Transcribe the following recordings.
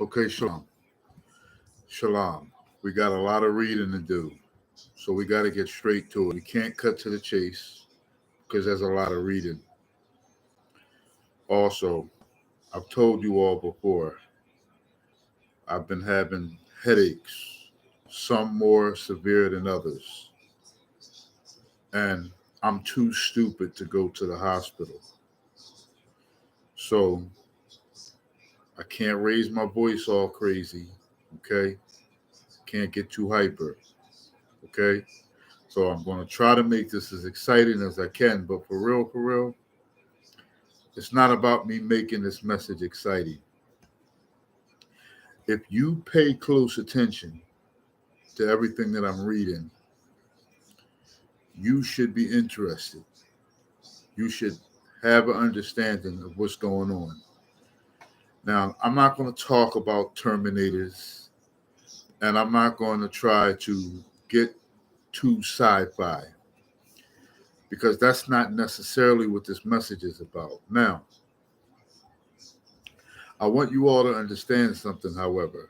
Okay, shalom. Shalom. We got a lot of reading to do, so we got to get straight to it. We can't cut to the chase because there's a lot of reading. Also, I've told you all before, I've been having headaches, some more severe than others, and I'm too stupid to go to the hospital. So I can't raise my voice all crazy, okay? Can't get too hyper, okay? So I'm going to try to make this as exciting as I can, but for real, it's not about me making this message exciting. If you pay close attention to everything that I'm reading, you should be interested. You should have an understanding of what's going on. Now, I'm not going to talk about Terminators, and I'm not going to try to get too sci-fi because that's not necessarily what this message is about. Now, I want you all to understand something, however.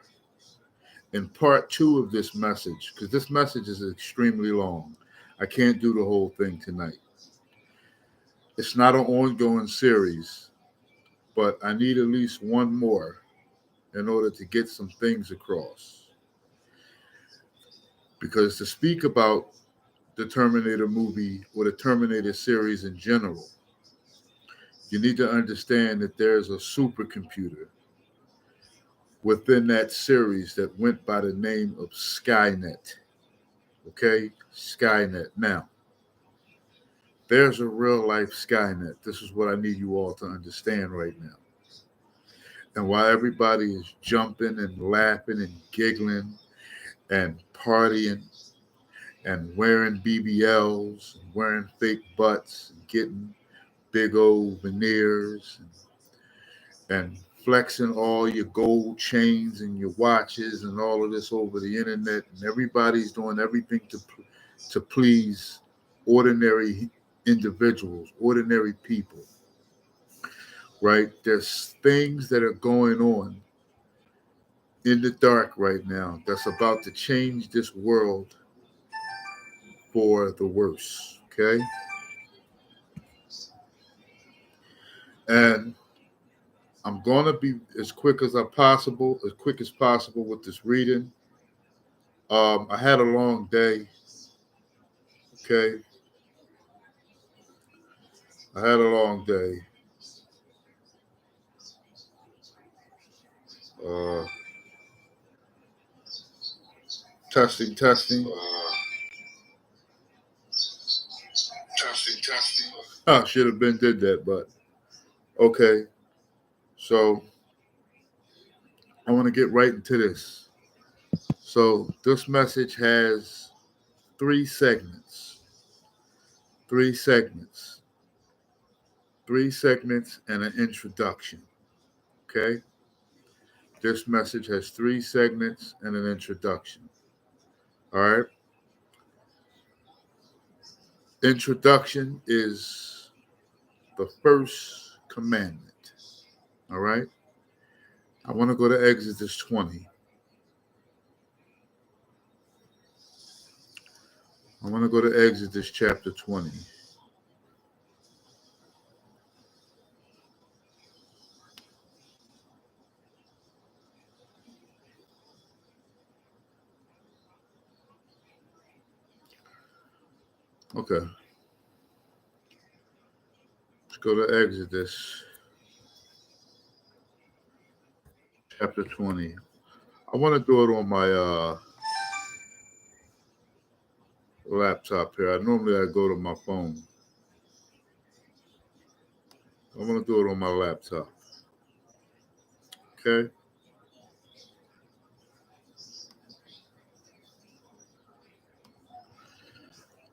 In part two of this message, because this message is extremely long, I can't do the whole thing tonight. It's not an ongoing series, but I need at least one more in order to get some things across. Because to speak about the Terminator movie or the Terminator series in general, you need to understand that there's a supercomputer within that series that went by the name of Skynet. Okay? Skynet. Now, there's a real life Skynet. This is what I need you all to understand right now. And while everybody is jumping and laughing and giggling and partying and wearing BBLs and wearing fake butts and getting big old veneers and flexing all your gold chains and your watches and all of this over the internet, and everybody's doing everything to please ordinary individuals, ordinary people, right? There's things that are going on in the dark right now that's about to change this world for the worse, okay? And I'm going to be as quick as possible with this reading. I had a long day, okay? I had a long day. Uh, testing. Testing. I should have been did that, but okay. So I want to get right into this. So this message has three segments. Three segments and an introduction. Okay? This message has three segments and an introduction. All right? Introduction is the first commandment. All right? I want to go to Exodus 20. I want to go to Exodus chapter 20. Okay. Let's go to Exodus chapter 20. I want to do it on my laptop here. Normally I go to my phone. I want to do it on my laptop. Okay?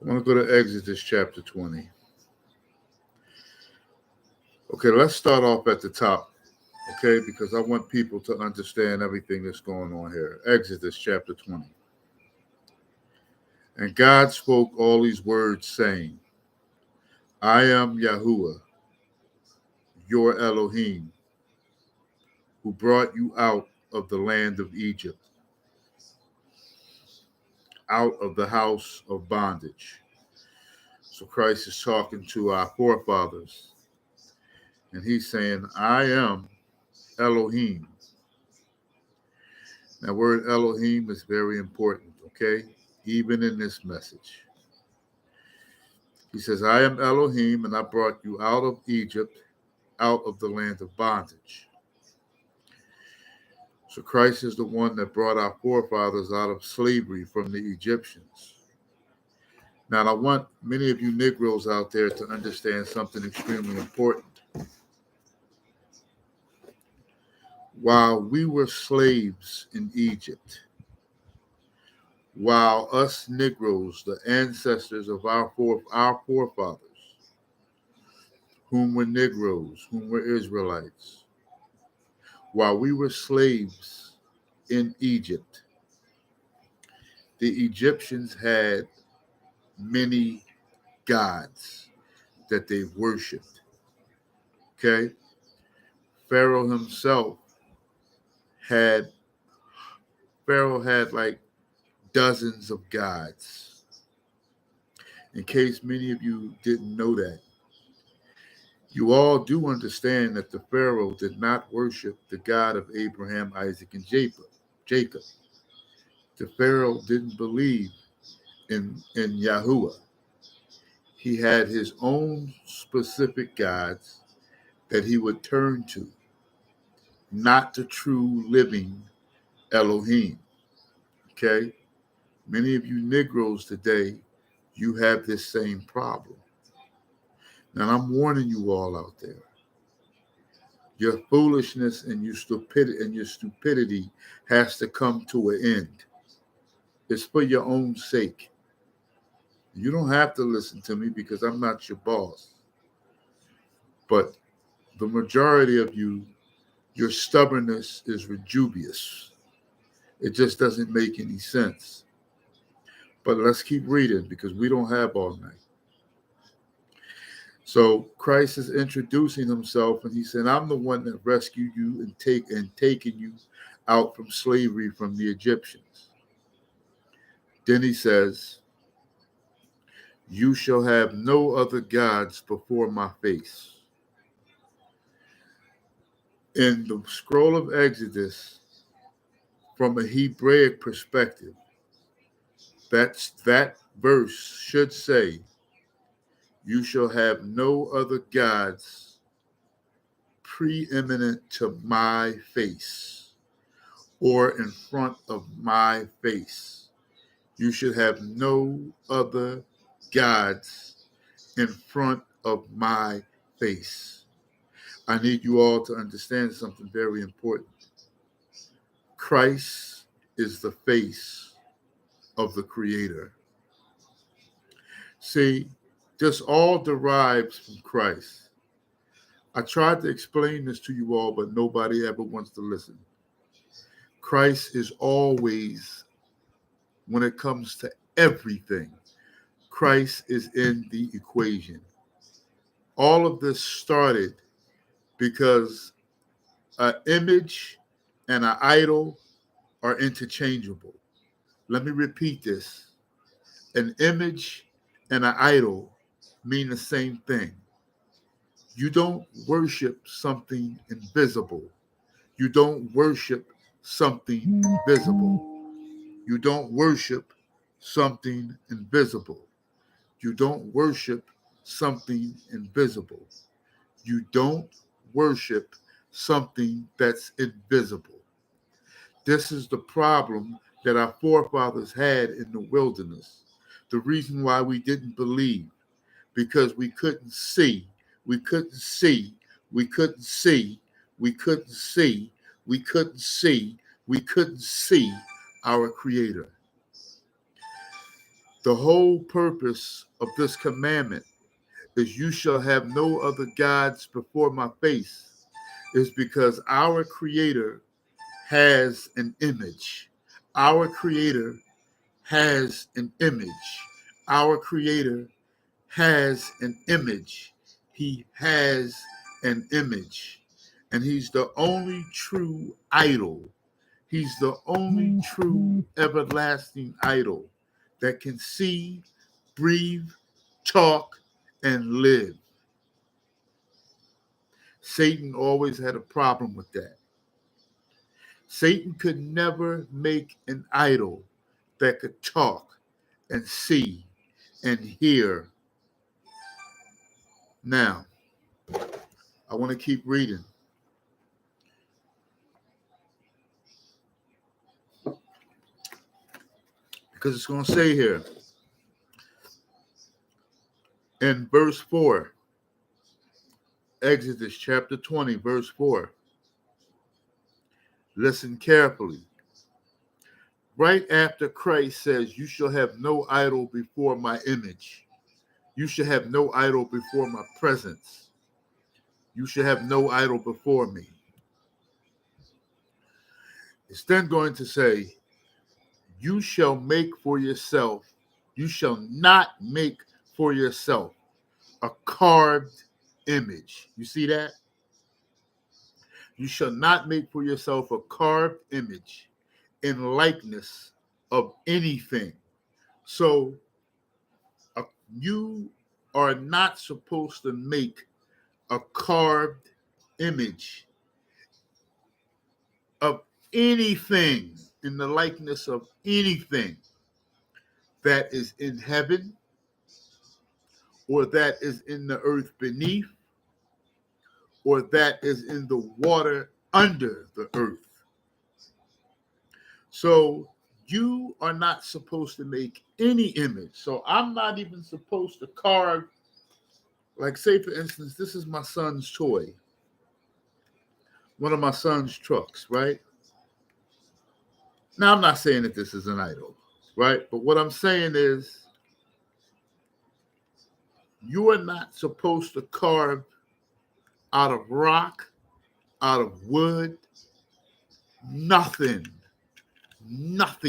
I want to go to Exodus chapter 20. Okay, let's start off at the top, okay? Because I want people to understand everything that's going on here. Exodus chapter 20. And God spoke all these words, saying, I am Yahuwah, your Elohim, who brought you out of the land of Egypt, out of the house of bondage. So Christ is talking to our forefathers, and he's saying, I am Elohim. That word Elohim is very important, okay? Even in this message. He says, I am Elohim, and I brought you out of Egypt, out of the land of bondage. So Christ is the one that brought our forefathers out of slavery from the Egyptians. Now, I want many of you Negroes out there to understand something extremely important. While we were slaves in Egypt, while us Negroes, the ancestors of our forefathers, whom were Negroes, whom were Israelites, while we were slaves in Egypt, the Egyptians had many gods that they worshipped. Okay? Pharaoh himself had like dozens of gods. In case many of you didn't know that, you all do understand that the Pharaoh did not worship the God of Abraham, Isaac, and Jacob. The Pharaoh didn't believe in Yahuwah. He had his own specific gods that he would turn to, not the true living Elohim. Okay? Many of you Negroes today, you have this same problem. Now, I'm warning you all out there. Your foolishness and your stupidity has to come to an end. It's for your own sake. You don't have to listen to me because I'm not your boss. But the majority of you, your stubbornness is rejubious. It just doesn't make any sense. But let's keep reading because we don't have all night. So Christ is introducing himself, and he said, I'm the one that rescued you and taken you out from slavery from the Egyptians. Then he says, you shall have no other gods before my face. In the scroll of Exodus, from a Hebraic perspective, that verse should say, you shall have no other gods preeminent to my face or in front of my face. You should have no other gods in front of my face. I need you all to understand something very important. Christ is the face of the Creator. See, this all derives from Christ. I tried to explain this to you all, but nobody ever wants to listen. Christ is always, when it comes to everything, Christ is in the equation. All of this started because an image and an idol are interchangeable. Let me repeat this. An image and an idol mean the same thing. You don't worship something invisible. You don't worship something invisible. You don't worship something invisible. You don't worship something invisible. You don't worship something that's invisible. This is the problem that our forefathers had in the wilderness. The reason why we didn't believe, because we couldn't see, we couldn't see, we couldn't see, we couldn't see, we couldn't see, we couldn't see our Creator. The whole purpose of this commandment is you shall have no other gods before my face is because our Creator has an image. Our Creator has an image. Our Creator has an image. He has an image. And he's the only true idol He's the only true everlasting idol that can see, breathe, talk, and live. Satan always had a problem with that. Satan could never make an idol that could talk and see and hear. Now, I want to keep reading. Because it's going to say here in verse 4, Exodus chapter 20, verse 4. Listen carefully. Right after Christ says, you shall have no idol before my image. You shall have no idol before my presence. You shall have no idol before me. It's then going to say, you shall make for yourself, you shall not make for yourself a carved image. You see that? You shall not make for yourself a carved image in likeness of anything. So you are not supposed to make a carved image of anything in the likeness of anything that is in heaven or that is in the earth beneath or that is in the water under the earth. So you are not supposed to make any image. So I'm not even supposed to carve, like say for instance, this is my son's toy. One of my son's trucks, right? Now I'm not saying that this is an idol, right? But what I'm saying is you are not supposed to carve out of rock, out of wood, nothing. Not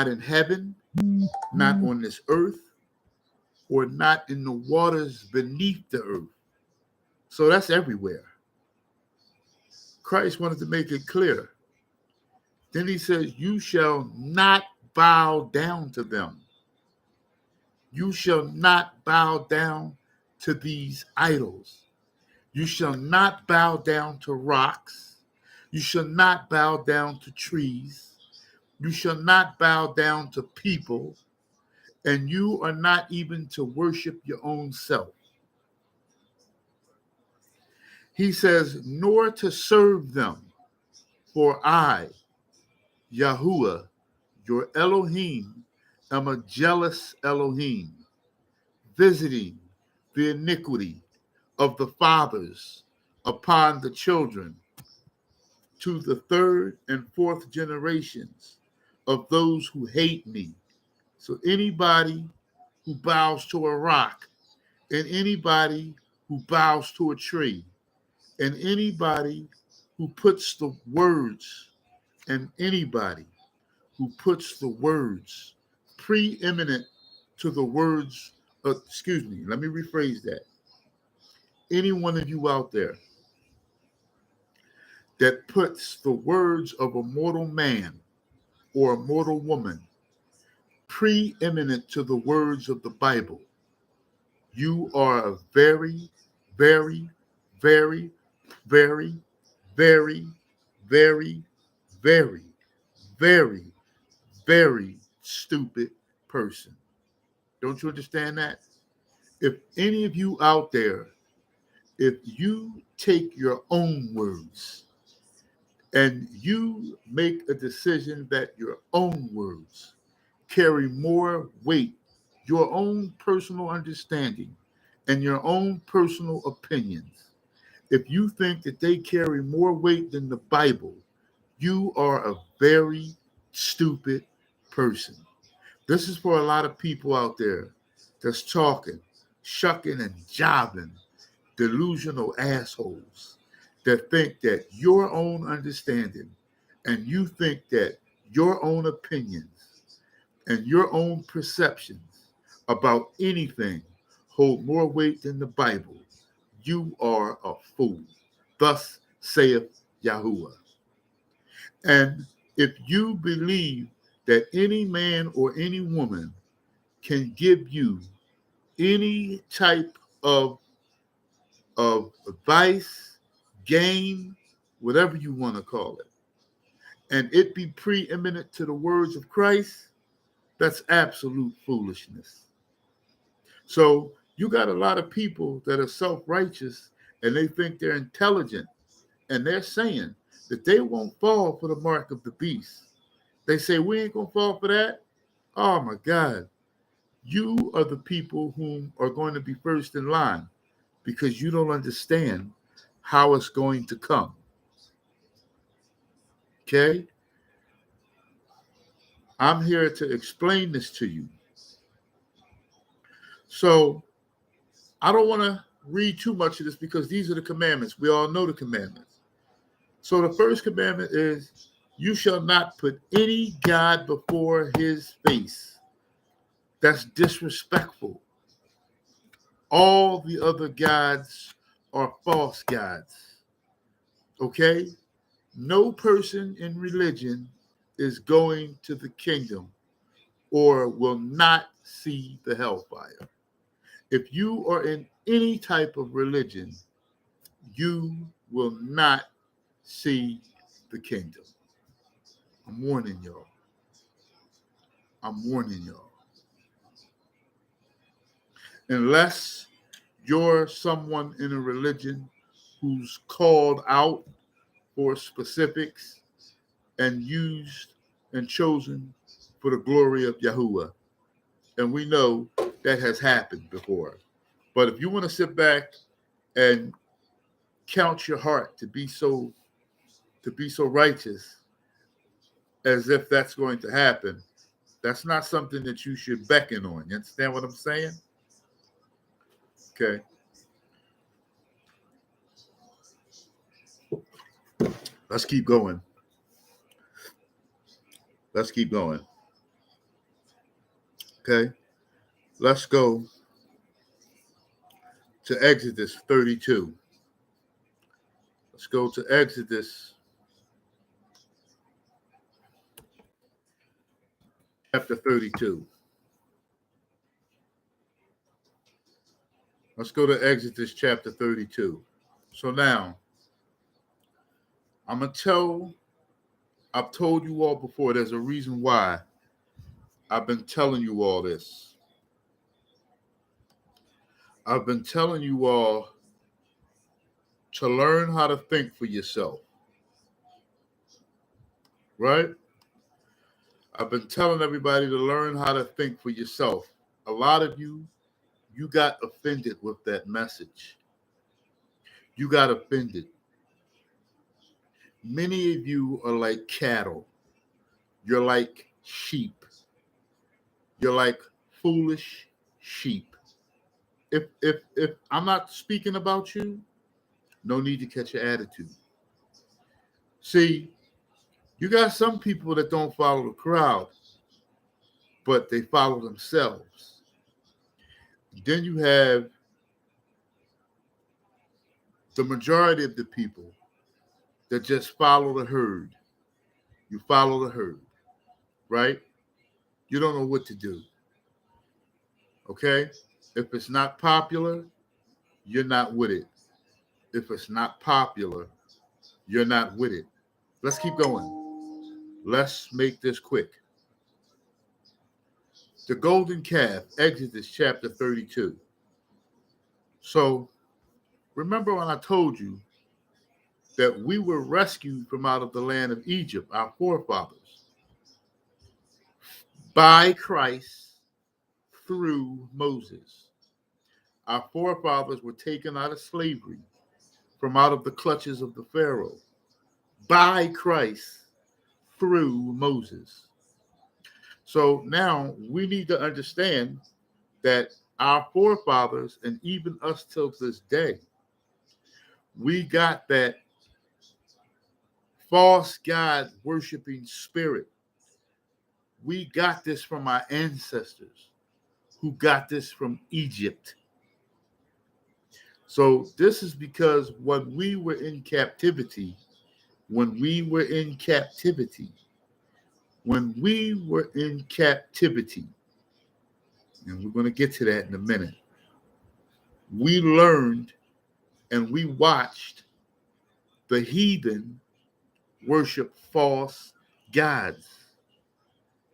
in heaven, not on this earth, or not in the waters beneath the earth. So that's everywhere. Christ wanted to make it clear. Then he says, you shall not bow down to them. You shall not bow down to these idols. You shall not bow down to rocks. You shall not bow down to trees. You shall not bow down to people. And you are not even to worship your own self. He says, nor to serve them. For I, Yahuwah, your Elohim, am a jealous Elohim, visiting the iniquity of the fathers upon the children to the third and fourth generations of those who hate me. So anybody who bows to a rock, and anybody who bows to a tree, and anybody who puts the words, and anybody who puts the words preeminent to the words, let me rephrase that. Any one of you out there that puts the words of a mortal man or a mortal woman preeminent to the words of the Bible, you are a very, very, very, very, very, very, very, very, very stupid person. Don't you understand that? If any of you out there, if you take your own words and you make a decision that your own words carry more weight, your own personal understanding and your own personal opinions, if you think that they carry more weight than the Bible, you are a very stupid person. This is for a lot of people out there that's talking, shucking and jiving, delusional assholes that think that your own understanding and you think that your own opinions and your own perceptions about anything hold more weight than the Bible. You are a fool. Thus saith Yahuwah. And if you believe that any man or any woman can give you any type of advice, game, whatever you want to call it, and it be preeminent to the words of Christ, that's absolute foolishness. So you got a lot of people that are self-righteous and they think they're intelligent, and they're saying that they won't fall for the mark of the beast. They say we ain't gonna fall for that. Oh my God. You are the people who are going to be first in line because you don't understand how it's going to come. Okay? I'm here to explain this to you. So I don't want to read too much of this because these are the commandments. We all know the commandments. So the first commandment is you shall not put any God before his face. That's disrespectful. All the other gods are false gods. Okay? No person in religion is going to the kingdom or will not see the hellfire. If you are in any type of religion, you will not see the kingdom. I'm warning y'all. I'm warning y'all. Unless you're someone in a religion who's called out for specifics and used and chosen for the glory of Yahuwah. And we know that has happened before. But if you want to sit back and count your heart to be so righteous as if that's going to happen, that's not something that you should beckon on. You understand what I'm saying? Okay. Let's keep going. Let's keep going. Okay. Let's go to Exodus 32. Let's go to Exodus chapter 32. Let's go to Exodus chapter 32. So now, I've told you all before, there's a reason why I've been telling you all this. I've been telling you all to learn how to think for yourself. Right? I've been telling everybody to learn how to think for yourself. A lot of you got offended with that message. You got offended. Many of you are like cattle. You're like sheep. You're like foolish sheep. If I'm not speaking about you, no need to catch your attitude. See, you got some people that don't follow the crowd, but they follow themselves. Then you have the majority of the people that just follow the herd. You follow the herd, right? You don't know what to do. Okay? If it's not popular, you're not with it. If it's not popular, you're not with it. Let's keep going. Let's make this quick. The golden calf, Exodus chapter 32. So remember when I told you that we were rescued from out of the land of Egypt, our forefathers, by Christ through Moses. Our forefathers were taken out of slavery from out of the clutches of the Pharaoh by Christ through Moses. So now we need to understand that our forefathers, and even us till this day, we got that false God worshiping spirit. We got this from our ancestors who got this from Egypt. So this is because when we were in captivity, when we were in captivity, and we're going to get to that in a minute, we learned and we watched the heathen worship false gods.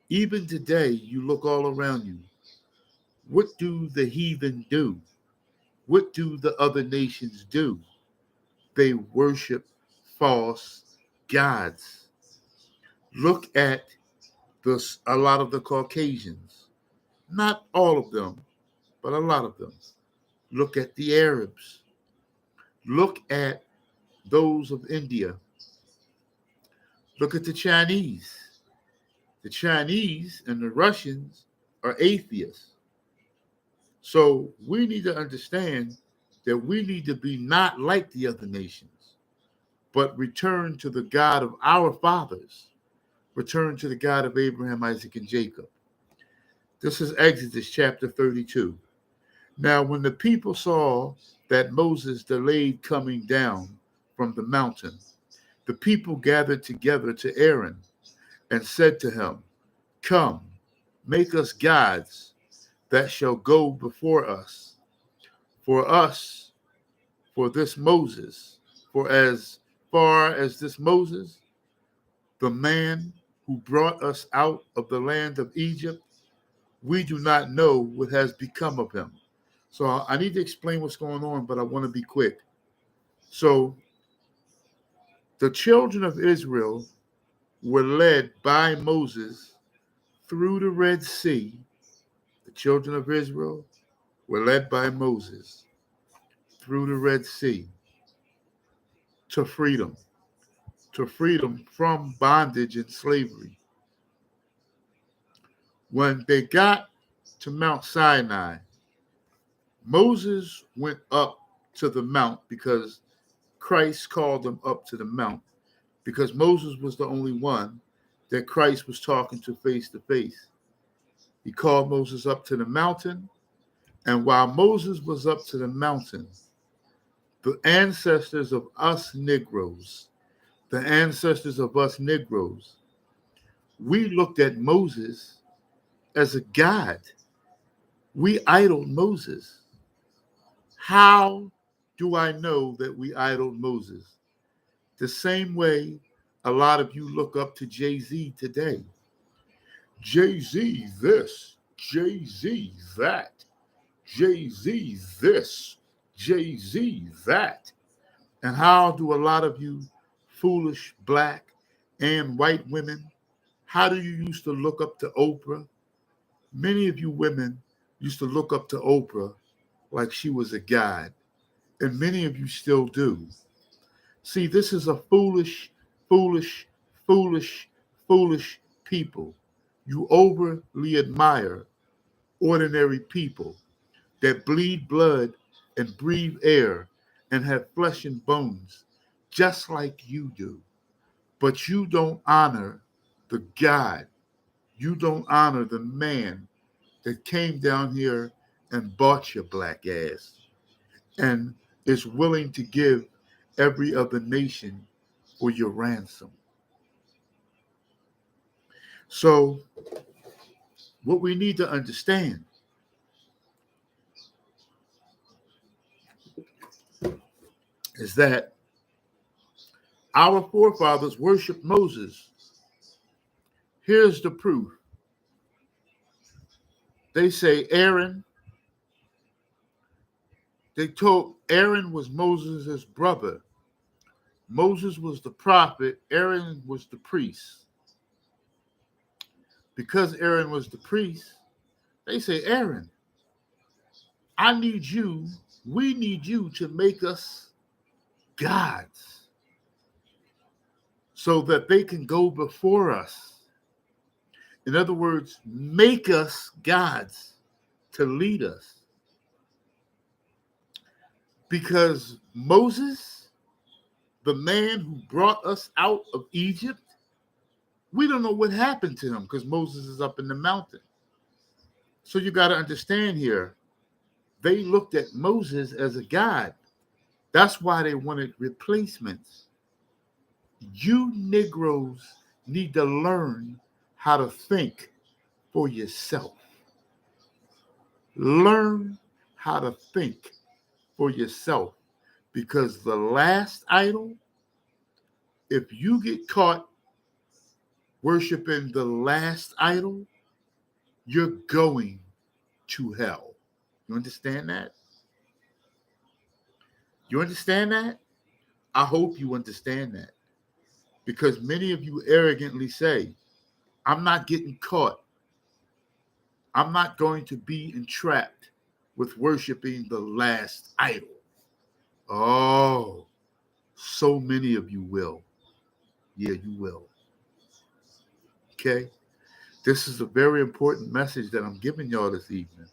Even today, you look all around you. What do the heathen do? What do the other nations do? They worship false gods. Look at a lot of the Caucasians. Not all of them, but a lot of them. Look at the Arabs. Look at those of India. Look at the Chinese. The Chinese and the Russians are atheists. So we need to understand that we need to be not like the other nations, but return to the God of our fathers. Return to the God of Abraham, Isaac, and Jacob. This is Exodus chapter 32. Now, when the people saw that Moses delayed coming down from the mountain, the people gathered together to Aaron and said to him, "Come, make us gods that shall go before us. For this Moses, for as far as this Moses, the man who brought us out of the land of Egypt, we do not know what has become of him." So I need to explain what's going on, but I want to be quick. So the children of Israel were led by Moses through the Red Sea. The children of Israel were led by Moses through the Red Sea to freedom from bondage and slavery. When they got to Mount Sinai, Moses went up to the mount because Christ called him up to the mount, because Moses was the only one that Christ was talking to face. He called Moses up to the mountain, and while Moses was up to the mountain, the ancestors of us Negroes, we looked at Moses as a god. We idoled Moses. How do I know that we idoled Moses? The same way a lot of you look up to Jay-Z today. Jay-Z this, Jay-Z that, Jay-Z this, Jay-Z that. And how do a lot of you foolish black and white women, how do you used to look up to Oprah? Many of you women used to look up to Oprah like she was a god, and many of you still do. See, this is a foolish people. You overly admire ordinary people that bleed blood and breathe air and have flesh and bones, just like you do. But you don't honor the God. You don't honor the man that came down here and bought your black ass and is willing to give every other nation for your ransom. So what we need to understand is that our forefathers worshiped Moses. Here's the proof. They say Aaron, they told Aaron was Moses' brother. Moses was the prophet, Aaron was the priest. Because Aaron was the priest, they say, Aaron, we need you to make us gods so that they can go before us. In other words, make us gods to lead us. Because Moses, the man who brought us out of Egypt, we don't know what happened to him because Moses is up in the mountain. So you got to understand here, they looked at Moses as a god. That's why they wanted replacements. You Negroes need to learn how to think for yourself. Learn how to think for yourself because the last idol, if you get caught worshiping the last idol, you're going to hell. You understand that? You understand that? I hope you understand that because many of you arrogantly say, I'm not getting caught. I'm not going to be entrapped with worshiping the last idol. Oh, so many of you will. Yeah, you will. Okay? This is a very important message that I'm giving y'all this evening.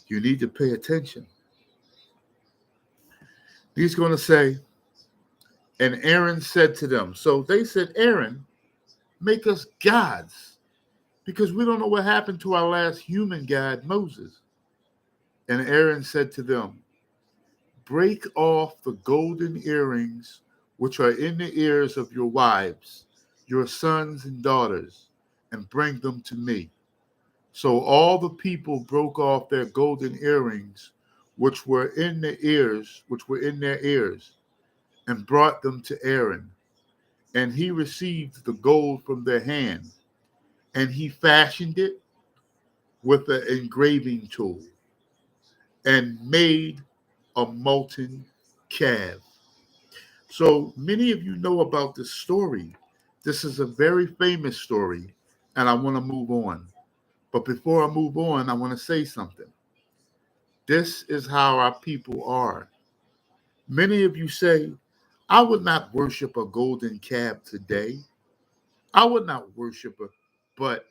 You need to pay attention. He's going to say, and Aaron said to them, so they said, Aaron, make us gods because we don't know what happened to our last human god, Moses. And Aaron said to them, break off the golden earrings which are in the ears of your wives, your sons and daughters, and bring them to me. So all the people broke off their golden earrings which were in their ears, and brought them to Aaron. And he received the gold from their hand, and he fashioned it with an engraving tool and made a molten calf. So many of you know about this story. This is a very famous story, and I want to move on. But before I move on, I want to say something. This is how our people are. Many of you say, I would not worship a golden calf today. I would not worship her, but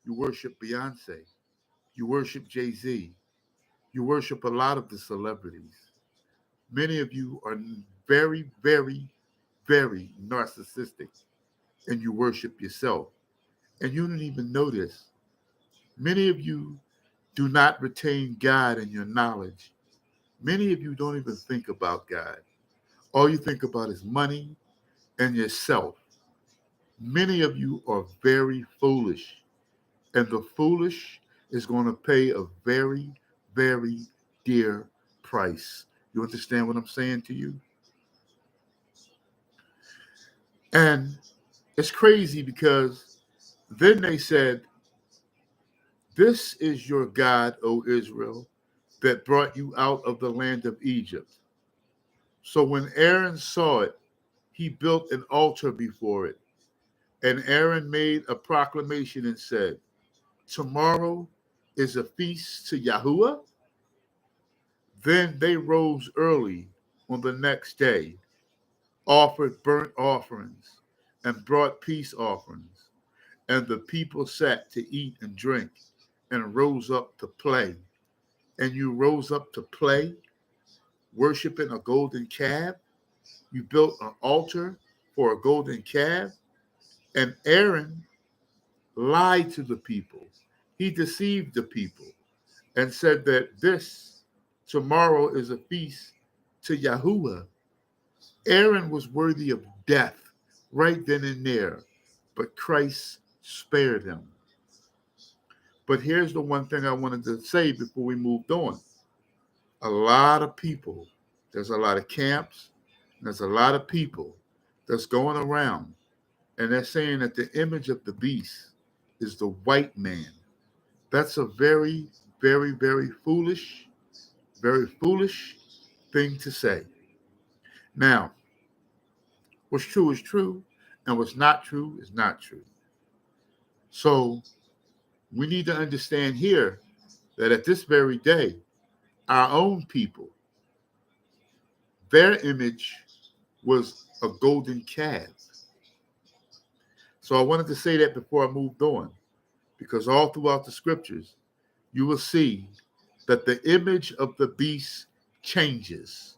you worship Beyonce. You worship Jay-Z. You worship a lot of the celebrities. Many of you are very, very, very narcissistic and you worship yourself. And you don't even know this. Many of you do not retain God in your knowledge. Many of you don't even think about God. All you think about is money and yourself. Many of you are very foolish. And the foolish is going to pay a very, very dear price. You understand what I'm saying to you? And it's crazy because then they said, this is your God, O Israel, that brought you out of the land of Egypt. So when Aaron saw it, he built an altar before it. And Aaron made a proclamation and said, tomorrow is a feast to Yahuwah. Then they rose early on the next day, offered burnt offerings, and brought peace offerings. And the people sat to eat and drink and rose up to play. And you rose up to play, worshiping a golden calf. You built an altar for a golden calf. And Aaron lied to the people. He deceived the people and said that this tomorrow is a feast to Yahuwah. Aaron was worthy of death right then and there, but Christ spared him. But here's the one thing I wanted to say before we moved on. A lot of people, there's a lot of camps, there's a lot of people that's going around and they're saying that the image of the beast is the white man. That's a very, very, very foolish thing to say. Now, what's true is true, and what's not true is not true. So we need to understand here that at this very day, our own people, their image was a golden calf. So I wanted to say that before I moved on, because all throughout the scriptures, you will see that the image of the beast changes.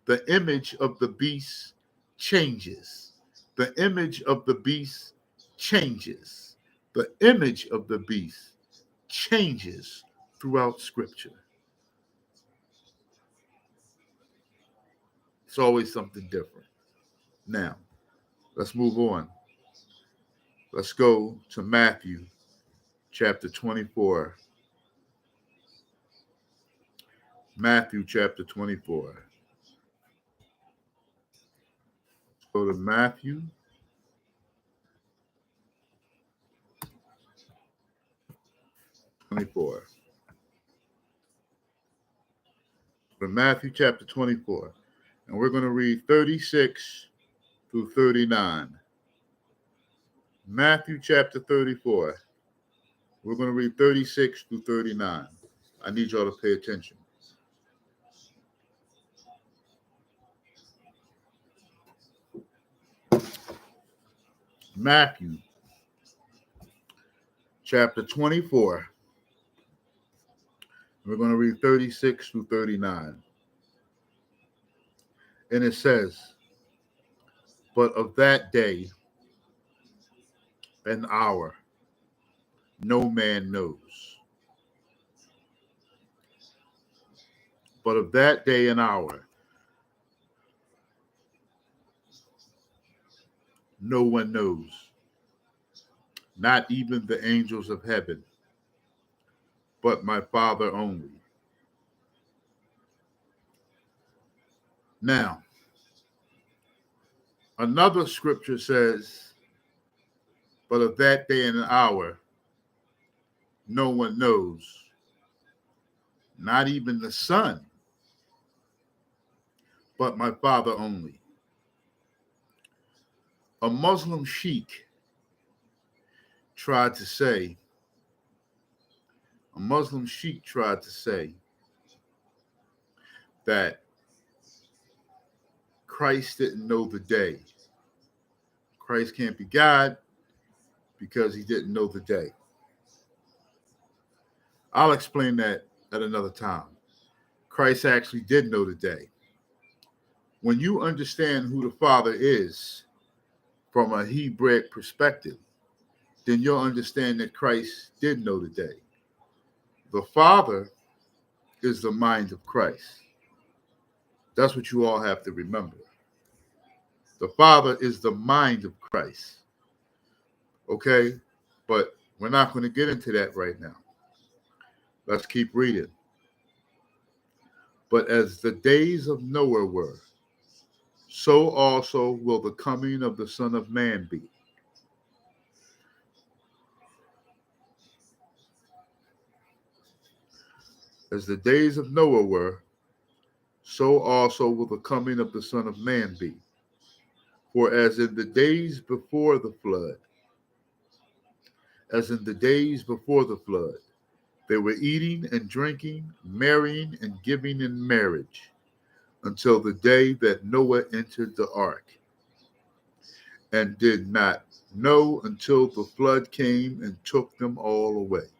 The image of the beast changes. The image of the beast changes. The image of the beast changes throughout scripture. It's always something different. Now, Let's move on. Let's go to Matthew chapter 24. Matthew chapter 24. Go to Matthew 24. From Matthew chapter 24. And we're going to read 36 through 39. Matthew chapter 34. We're going to read 36 through 39. I need y'all to pay attention. Matthew chapter 24. We're going to read 36 through 39. And it says, "But of that day and hour no man knows. But of that day and hour no one knows, not even the angels of heaven, but my Father only." Now, another scripture says, "But of that day and hour no one knows, not even the Son, but my Father only." A Muslim sheikh tried to say that Christ didn't know the day. Christ can't be God because he didn't know the day. I'll explain that at another time. Christ actually did know the day. When you understand who the Father is from a Hebraic perspective, then you'll understand that Christ did know the day. The Father is the mind of Christ. That's what you all have to remember. The Father is the mind of Christ. Okay? But we're not going to get into that right now. Let's keep reading. "But as the days of Noah were, so also will the coming of the Son of Man be. As the days of Noah were, so also will the coming of the Son of Man be. For as in the days before the flood, they were eating and drinking, marrying and giving in marriage, until the day that Noah entered the ark, and did not know until the flood came and took them all away.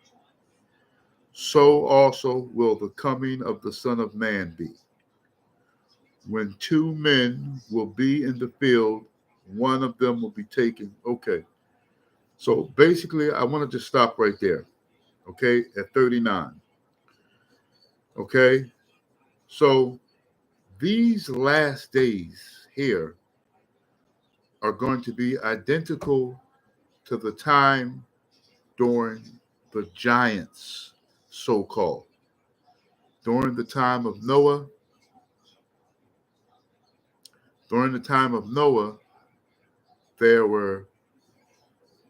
So also will the coming of the Son of Man be. When two men will be in the field, one of them will be taken." Okay. So basically, I want to just stop right there. Okay. At 39. Okay. So these last days here are going to be identical to the time during the giants, so-called. During the time of Noah, there were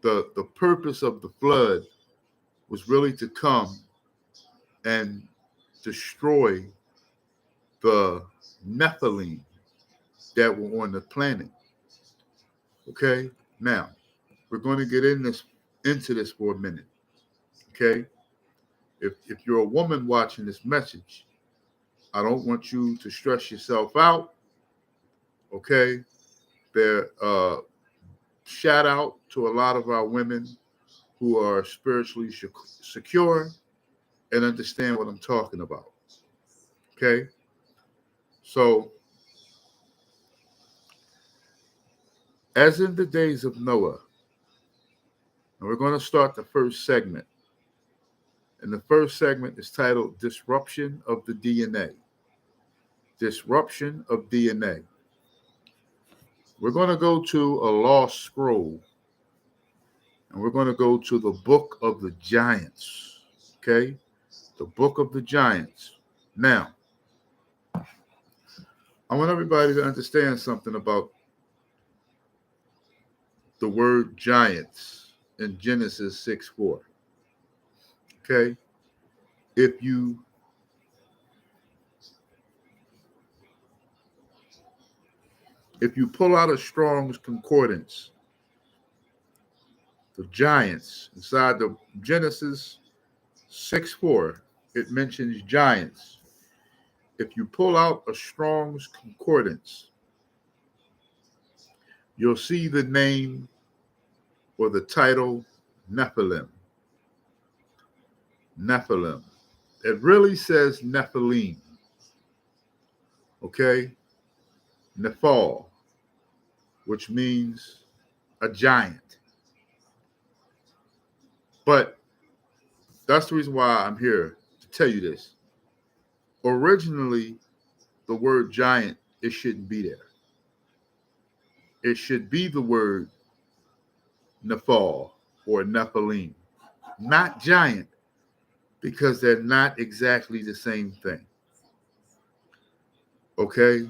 the purpose of the flood was really to come and destroy the Nephilim that were on the planet. Okay? Now, we're going to get into this for a minute. Okay? If you're a woman watching this message, I don't want you to stress yourself out. Okay? Shout out to a lot of our women who are spiritually secure and understand what I'm talking about. Okay? So, as in the days of Noah, and we're going to start the first segment. And the first segment is titled Disruption of the DNA. Disruption of DNA. We're going to go to a lost scroll, and we're going to go to the book of the giants. Okay? The book of the giants. Now, I want everybody to understand something about the word giants in Genesis 6:4. Okay? If you pull out a Strong's concordance, the giants inside the Genesis 6:4, it mentions giants. If you pull out a Strong's concordance, you'll see the name or the title Nephilim. Nephilim. It really says Nephilim. Okay? Nephal, which means a giant. But that's the reason why I'm here to tell you this. Originally, the word giant, it shouldn't be there. It should be the word Nephal or Nephilim, not giant, because they're not exactly the same thing. Okay?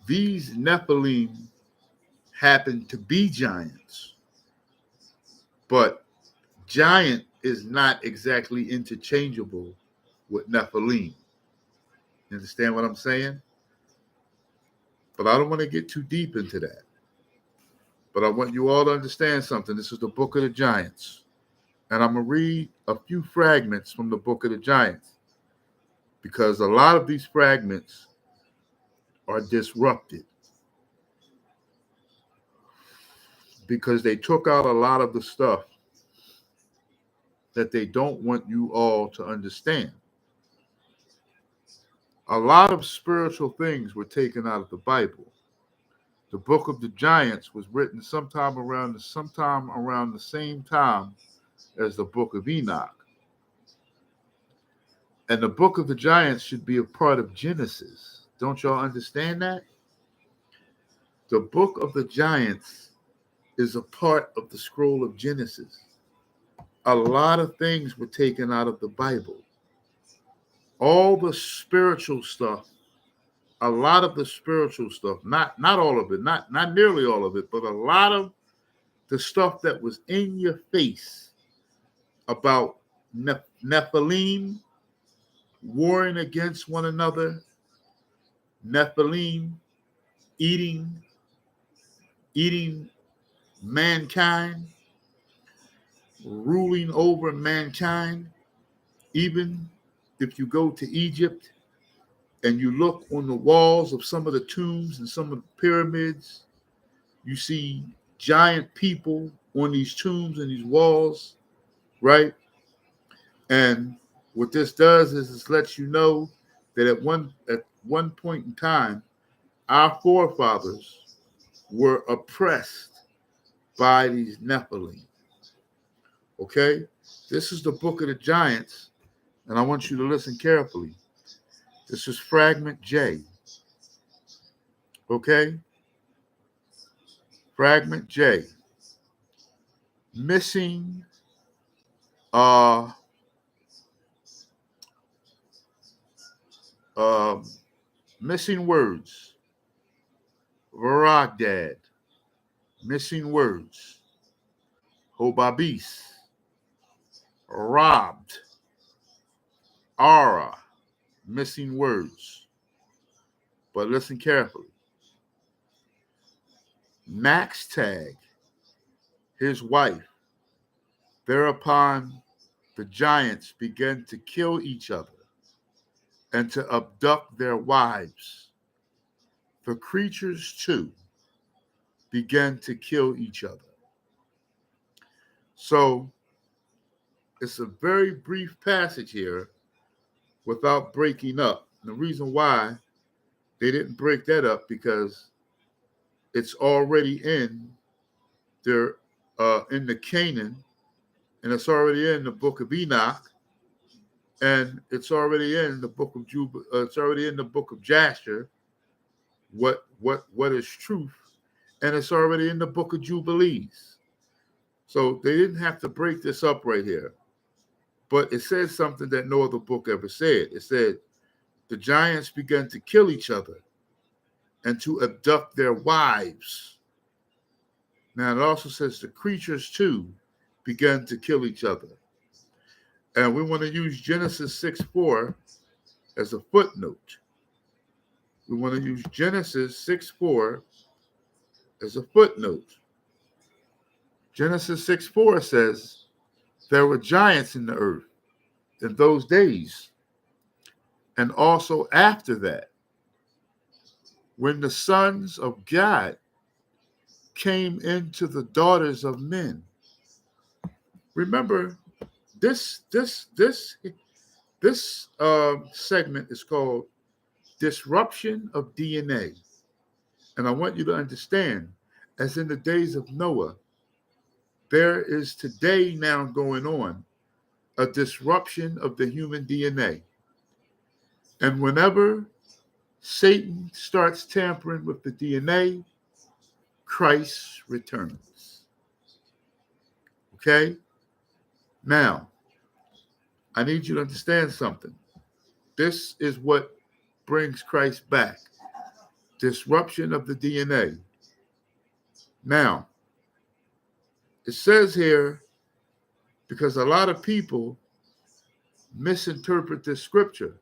These Nephilim happen to be giants, but giant is not exactly interchangeable with Nephilim. You understand what I'm saying? But I don't want to get too deep into that. But I want you all to understand something. This is the book of the giants. And I'm going to read a few fragments from the book of the giants, because a lot of these fragments are disrupted, because they took out a lot of the stuff that they don't want you all to understand. A lot of spiritual things were taken out of the Bible. The book of the giants was written sometime around the same time as the book of Enoch. And the book of the giants should be a part of Genesis. Don't y'all understand that? The book of the giants is a part of the scroll of Genesis. A lot of things were taken out of the Bible. All the spiritual stuff, a lot of the spiritual stuff, not all of it, not nearly all of it, but a lot of the stuff that was in your face about Nephilim warring against one another, Nephilim eating mankind, ruling over mankind. Even if you go to Egypt and you look on the walls of some of the tombs and some of the pyramids, you see giant people on these tombs and these walls, right? And what this does is it lets you know that at one point in time, our forefathers were oppressed by these Nephilim. Okay? This is the book of the giants, and I want you to listen carefully. This is fragment J. Okay? Fragment J. Missing missing words. Varagdad. Missing words. Hobabis. Robbed. Ara. Missing words. But listen carefully. Maxtag, his wife. Thereupon the giants began to kill each other and to abduct their wives. The creatures too began to kill each other. So it's a very brief passage here without breaking up. And the reason why they didn't break that up, because it's already in their in the Canaan, and it's already in the book of Enoch, and it's already in the book of it's already in the book of Jasher. What is truth, and it's already in the book of Jubilees. So they didn't have to break this up right here. But it says something that no other book ever said. It said the giants began to kill each other and to abduct their wives. Now it also says the creatures too began to kill each other. And we want to use Genesis 6:4 as a footnote. We want to use Genesis 6:4 as a footnote. Genesis 6:4 says, there were giants in the earth in those days, and also after that, when the sons of God came into the daughters of men. Remember, this segment is called Disruption of DNA. And I want you to understand, as in the days of Noah, there is today now going on a disruption of the human DNA. And whenever Satan starts tampering with the DNA, Christ returns. Okay? Now, I need you to understand something. This is what brings Christ back. Disruption of the DNA. Now, it says here, because a lot of people misinterpret this scripture.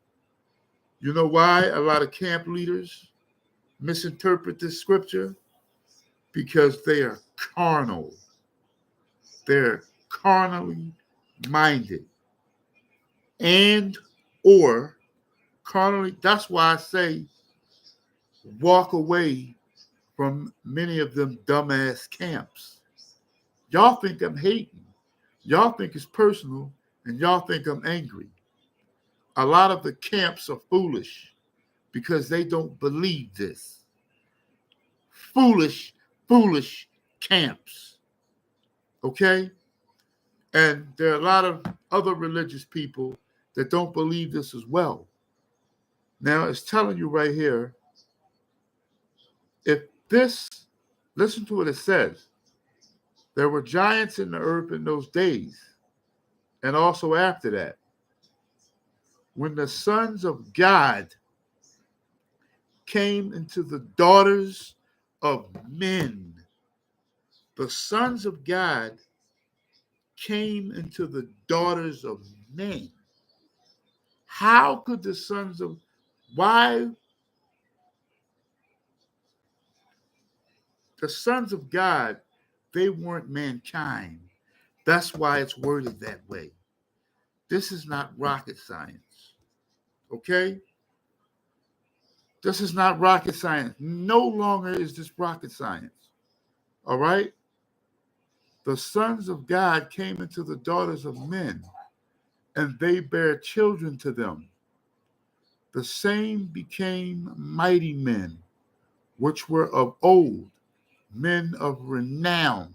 You know why a lot of camp leaders misinterpret this scripture? Because they are carnal. They're carnally minded. And or carnally, that's why I say walk away from many of them dumbass camps. Y'all think I'm hating. Y'all think it's personal, and y'all think I'm angry. A lot of the camps are foolish because they don't believe this. Foolish camps. Okay? And there are a lot of other religious people that don't believe this as well. Now, it's telling you right here, if this, listen to what it says. There were giants in the earth in those days, and also after that, when the sons of God came into the daughters of men. The sons of God came into the daughters of men. How could the sons of, why? The sons of God, they weren't mankind. That's why it's worded that way. This is not rocket science. Okay? This is not rocket science. No longer is this rocket science. All right? The sons of God came into the daughters of men, and they bare children to them. The same became mighty men, which were of old, men of renown.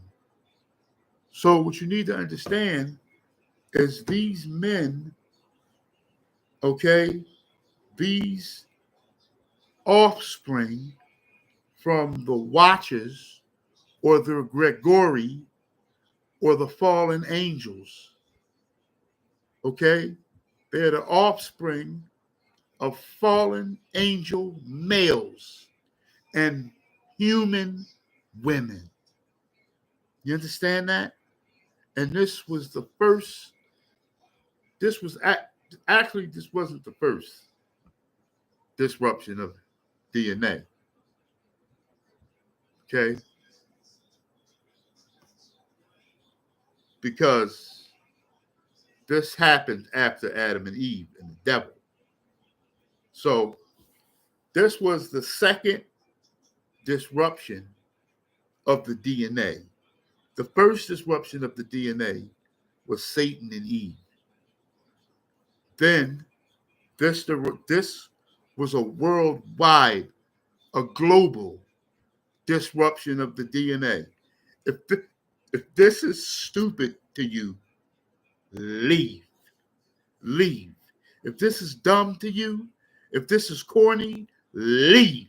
So what you need to understand is these men, okay, these offspring from the Watchers or the Gregory or the fallen angels, okay, they're the offspring of fallen angel males and human women. You understand that? And this was the first, this was actually, this wasn't the first disruption of DNA. Okay? Because this happened after Adam and Eve and the devil. So this was the second disruption of the DNA. The first disruption of the DNA was Satan and Eve. Then this was a worldwide, a global disruption of the DNA. If this is stupid to you, leave. Leave. If this is dumb to you, if this is corny, leave.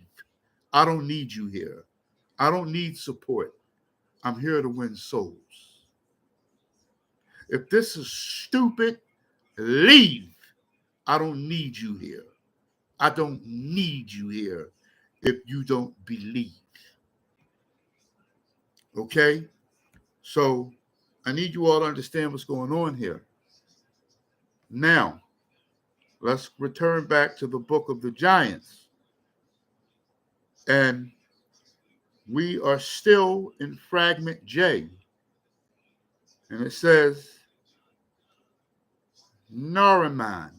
I don't need you here. I don't need support. I'm here to win souls. If this is stupid, leave. I don't need you here. I don't need you here if you don't believe. Okay? So I need you all to understand what's going on here. Now, let's return back to the book of the Giants. And we are still in fragment J. And it says, Nariman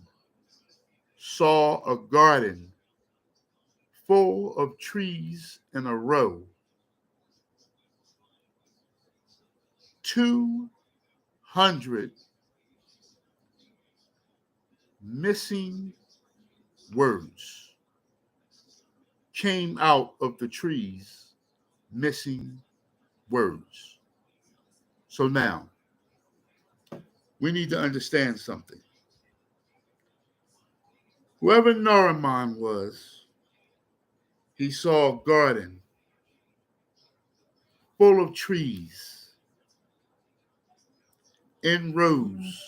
saw a garden full of trees in a row. 200 missing words came out of the trees, missing words. So now, we need to understand something. Whoever Nariman was, he saw a garden full of trees in rows,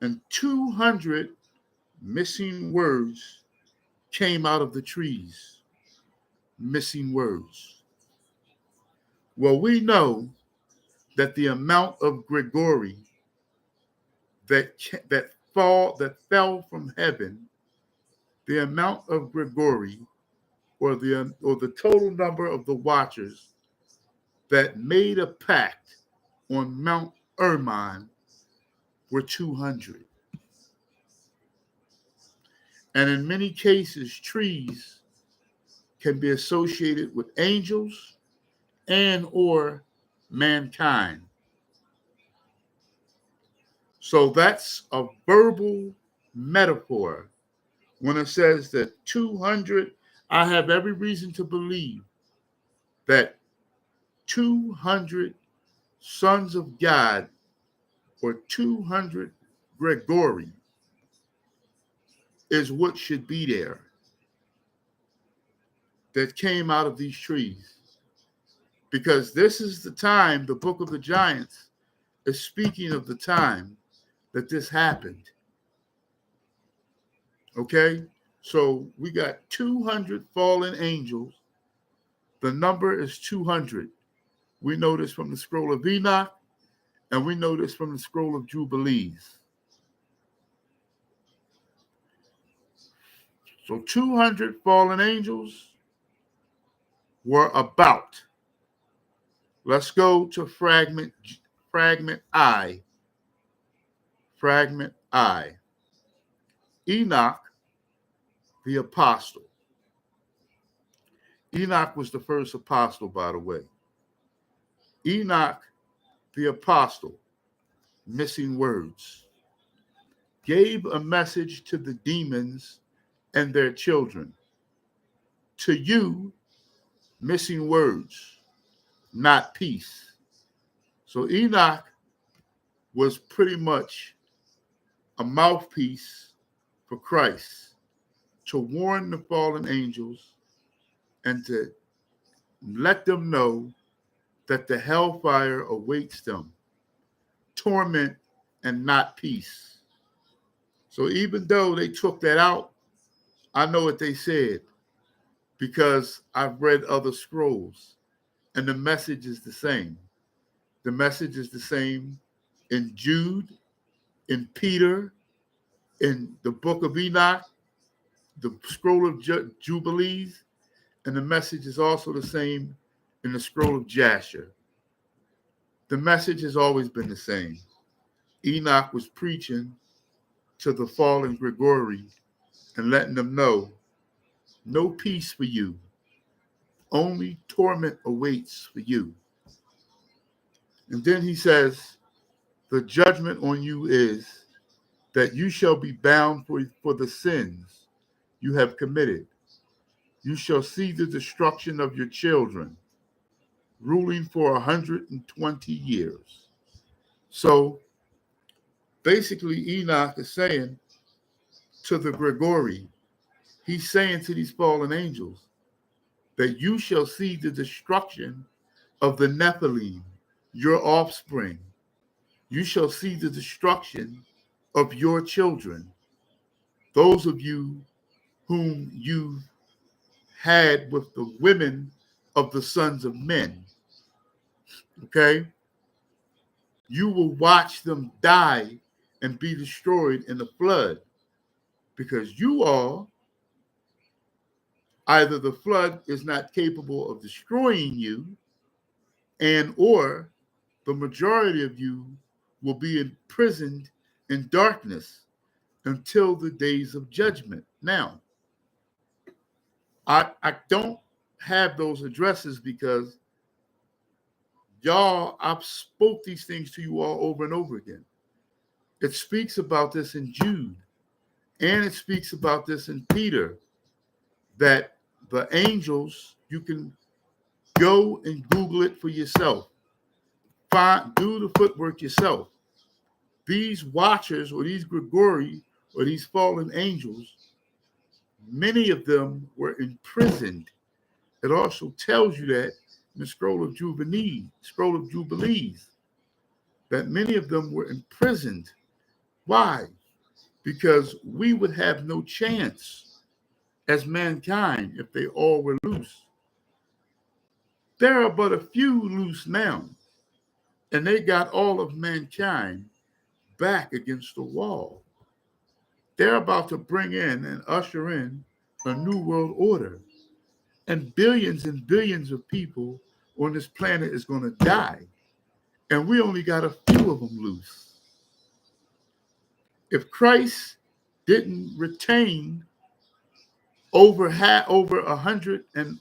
and 200 missing words came out of the trees, missing words. Well, we know that the amount of Gregory that fell from heaven, the amount of Gregory, or the total number of the watchers that made a pact on Mount Hermon were 200. And in many cases, trees can be associated with angels and or mankind. So that's a verbal metaphor when it says that 200, I have every reason to believe that 200 sons of God or 200 Gregory is what should be there that came out of these trees. Because this is the time, the book of the Giants is speaking of the time that this happened. Okay? So we got 200 fallen angels. The number is 200. We know this from the scroll of Enoch, and we know this from the scroll of Jubilees. So 200 fallen angels were about. Let's go to fragment I. Fragment I. Enoch, the apostle. Enoch was the first apostle, by the way. Enoch, the apostle, missing words, gave a message to the demons and their children. To you, missing words, not peace. So Enoch was pretty much a mouthpiece for Christ to warn the fallen angels and to let them know that the hellfire awaits them, torment and not peace. So even though they took that out, I know what they said because I've read other scrolls and the message is the same. The message is the same in Jude, in Peter, in the book of Enoch, the scroll of Jubilees, and the message is also the same in the scroll of Jasher. The message has always been the same. Enoch was preaching to the fallen Gregory and letting them know, no peace for you. Only torment awaits for you. And then he says, the judgment on you is that you shall be bound for the sins you have committed. You shall see the destruction of your children, ruling for 120 years. So basically, Enoch is saying to the Gregory, he's saying to these fallen angels, that you shall see the destruction of the Nephilim, your offspring. You shall see the destruction of your children, those of you whom you had with the women of the sons of men. Okay? You will watch them die and be destroyed in the flood because you all, either the flood is not capable of destroying you, and or the majority of you will be imprisoned in darkness until the days of judgment. Now, I don't have those addresses because y'all, I've spoke these things to you all over and over again. It speaks about this in Jude, and it speaks about this in Peter, that the angels, you can go and Google it for yourself. Do the footwork yourself. These watchers or these Grigori or these fallen angels, many of them were imprisoned. It also tells you that in the scroll of Jubilees, that many of them were imprisoned. Why? Because we would have no chance as mankind if they all were loose. There are but a few loose now, and they got all of mankind back against the wall. They're about to bring in and usher in a new world order. And billions of people on this planet is going to die. And we only got a few of them loose. If Christ didn't retain over 100 and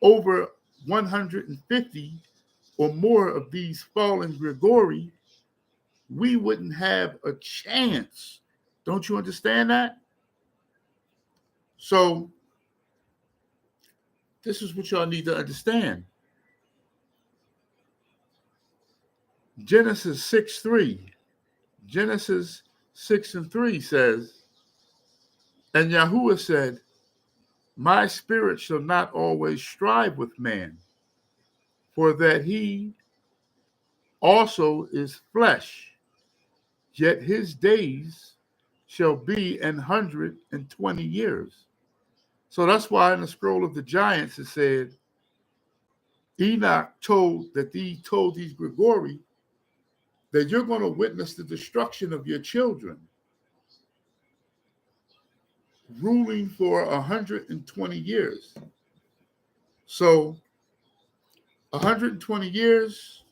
over 150 or more of these fallen Grigori, we wouldn't have a chance. Don't you understand that? So this is what y'all need to understand. Genesis 6:3. Genesis 6:3 says, and Yahuwah said, my spirit shall not always strive with man, for that he also is flesh, yet his days shall be 120 years. So that's why in the scroll of the giants it said, Enoch told these Grigori that you're going to witness the destruction of your children, ruling for 120 years. So 120 years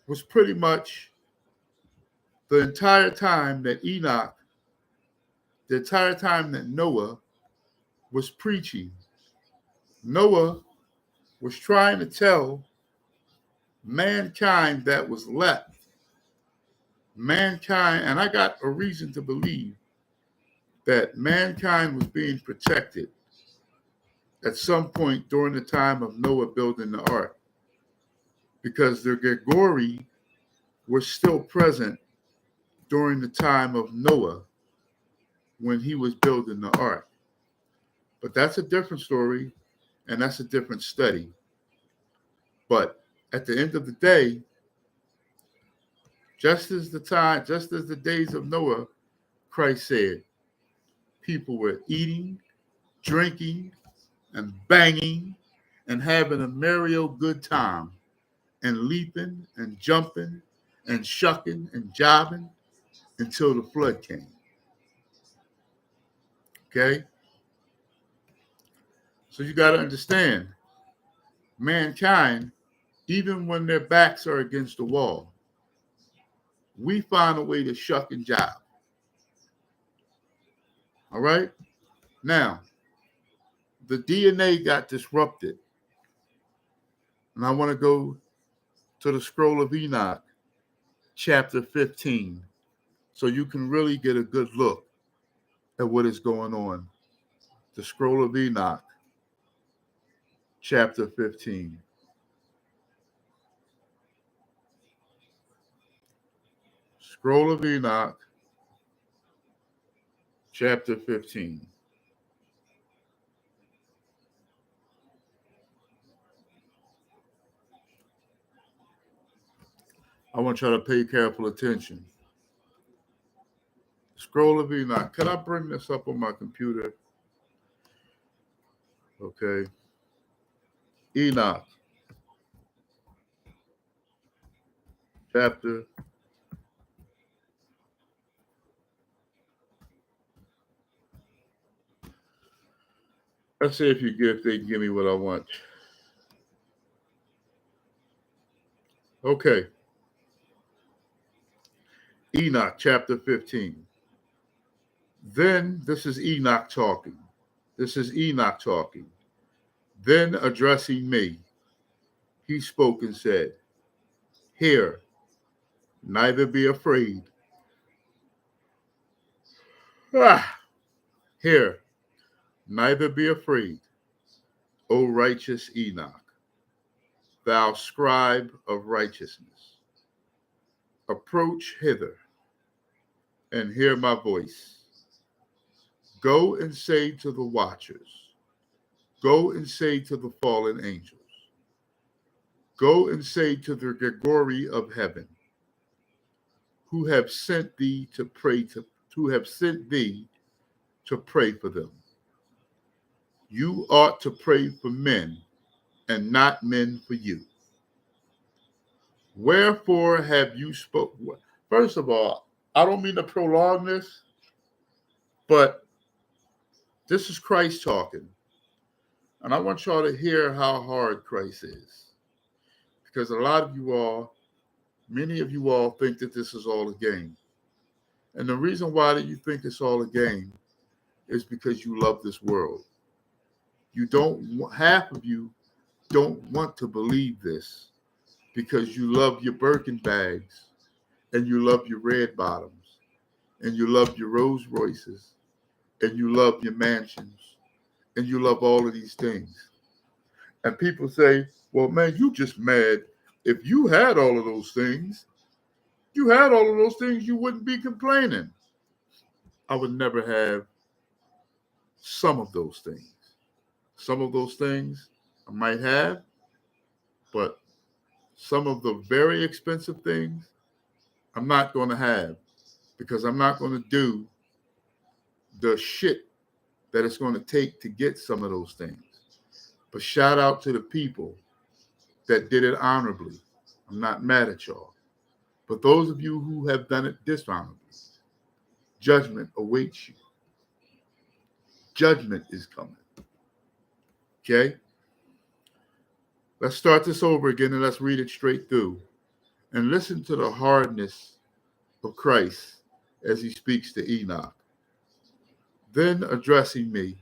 was pretty much the entire time that Enoch, the entire time that Noah was preaching. Noah was trying to tell mankind that was left, mankind, and I got a reason to believe that mankind was being protected at some point during the time of Noah building the ark, because the Grigori were still present during the time of Noah when he was building the ark. But that's a different story, and that's a different study. But at the end of the day, just as the days of Noah, Christ said, people were eating, drinking, and banging, and having a merry old good time, and leaping and jumping and shucking and jobbing until the flood came. Okay? So you got to understand, mankind, even when their backs are against the wall, we find a way to shuck and job. All right? Now, the DNA got disrupted. And I want to go to the scroll of Enoch, chapter 15, so you can really get a good look at what is going on. The scroll of Enoch, chapter 15. Scroll of Enoch, chapter 15. I want y'all to pay careful attention. Scroll of Enoch. Can I bring this up on my computer? Okay. Enoch, chapter. Let's see if they can give me what I want. Okay. Enoch, chapter 15. Then, this is Enoch talking. Then, addressing me, he spoke and said, Hear, neither be afraid. Hear, neither be afraid, O righteous Enoch, thou scribe of righteousness. Approach hither and hear my voice. Go and say to the watchers, go and say to the fallen angels, go and say to the Gregory of heaven, who have sent thee to pray for them. You ought to pray for men, and not men for you. Wherefore have you spoken? First of all, I don't mean to prolong this, but this is Christ talking. And I want y'all to hear how hard Christ is. Because many of you all think that this is all a game. And the reason why that you think it's all a game is because you love this world. Half of you don't want to believe this because you love your Birkin bags and you love your red bottoms and you love your Rolls Royces and you love your mansions and you love all of these things. And people say, well, man, you just mad. If you had all of those things, you wouldn't be complaining. I would never have some of those things. Some of those things I might have, but some of the very expensive things I'm not going to have because I'm not going to do the shit that it's going to take to get some of those things. But shout out to the people that did it honorably. I'm not mad at y'all. But those of you who have done it dishonorably, judgment awaits you. Judgment is coming. Okay? Let's start this over again and let's read it straight through. And listen to the hardness of Christ as he speaks to Enoch. Then addressing me,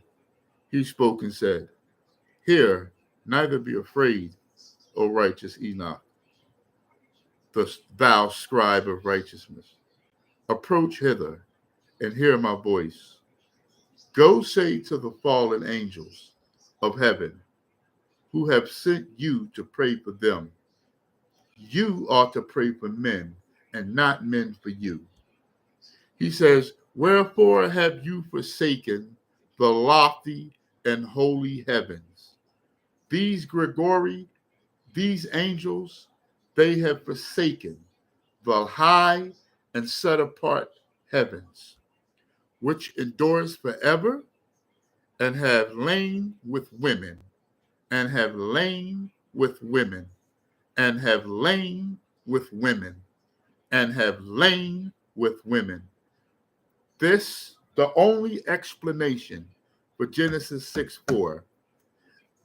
he spoke and said, Hear, neither be afraid, O righteous Enoch, thou scribe of righteousness. Approach hither and hear my voice. Go say to the fallen angels of heaven, who have sent you to pray for them. You ought to pray for men, and not men for you. He says, Wherefore have you forsaken the lofty and holy heavens? These Gregory, these angels, they have forsaken the high and set apart heavens, which endures forever, and have lain with women, and have lain with women, and have lain with women, and have lain with women. This, the only explanation for Genesis 6:4,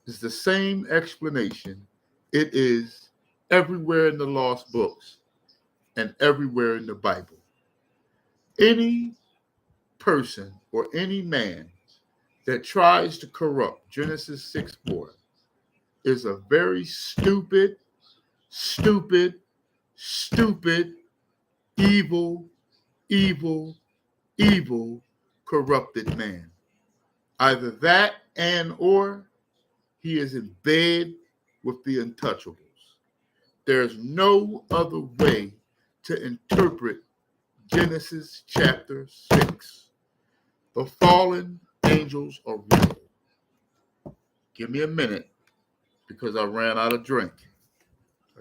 is the same explanation it is everywhere in the lost books and everywhere in the Bible. Any person or any man that tries to corrupt Genesis 6:4 is a very stupid, evil, corrupted man. Either that or he is in bed with the untouchables. There's no other way to interpret Genesis chapter 6. The fallen angels are real. Give me a minute because I ran out of drink.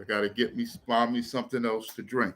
I got to find me something else to drink.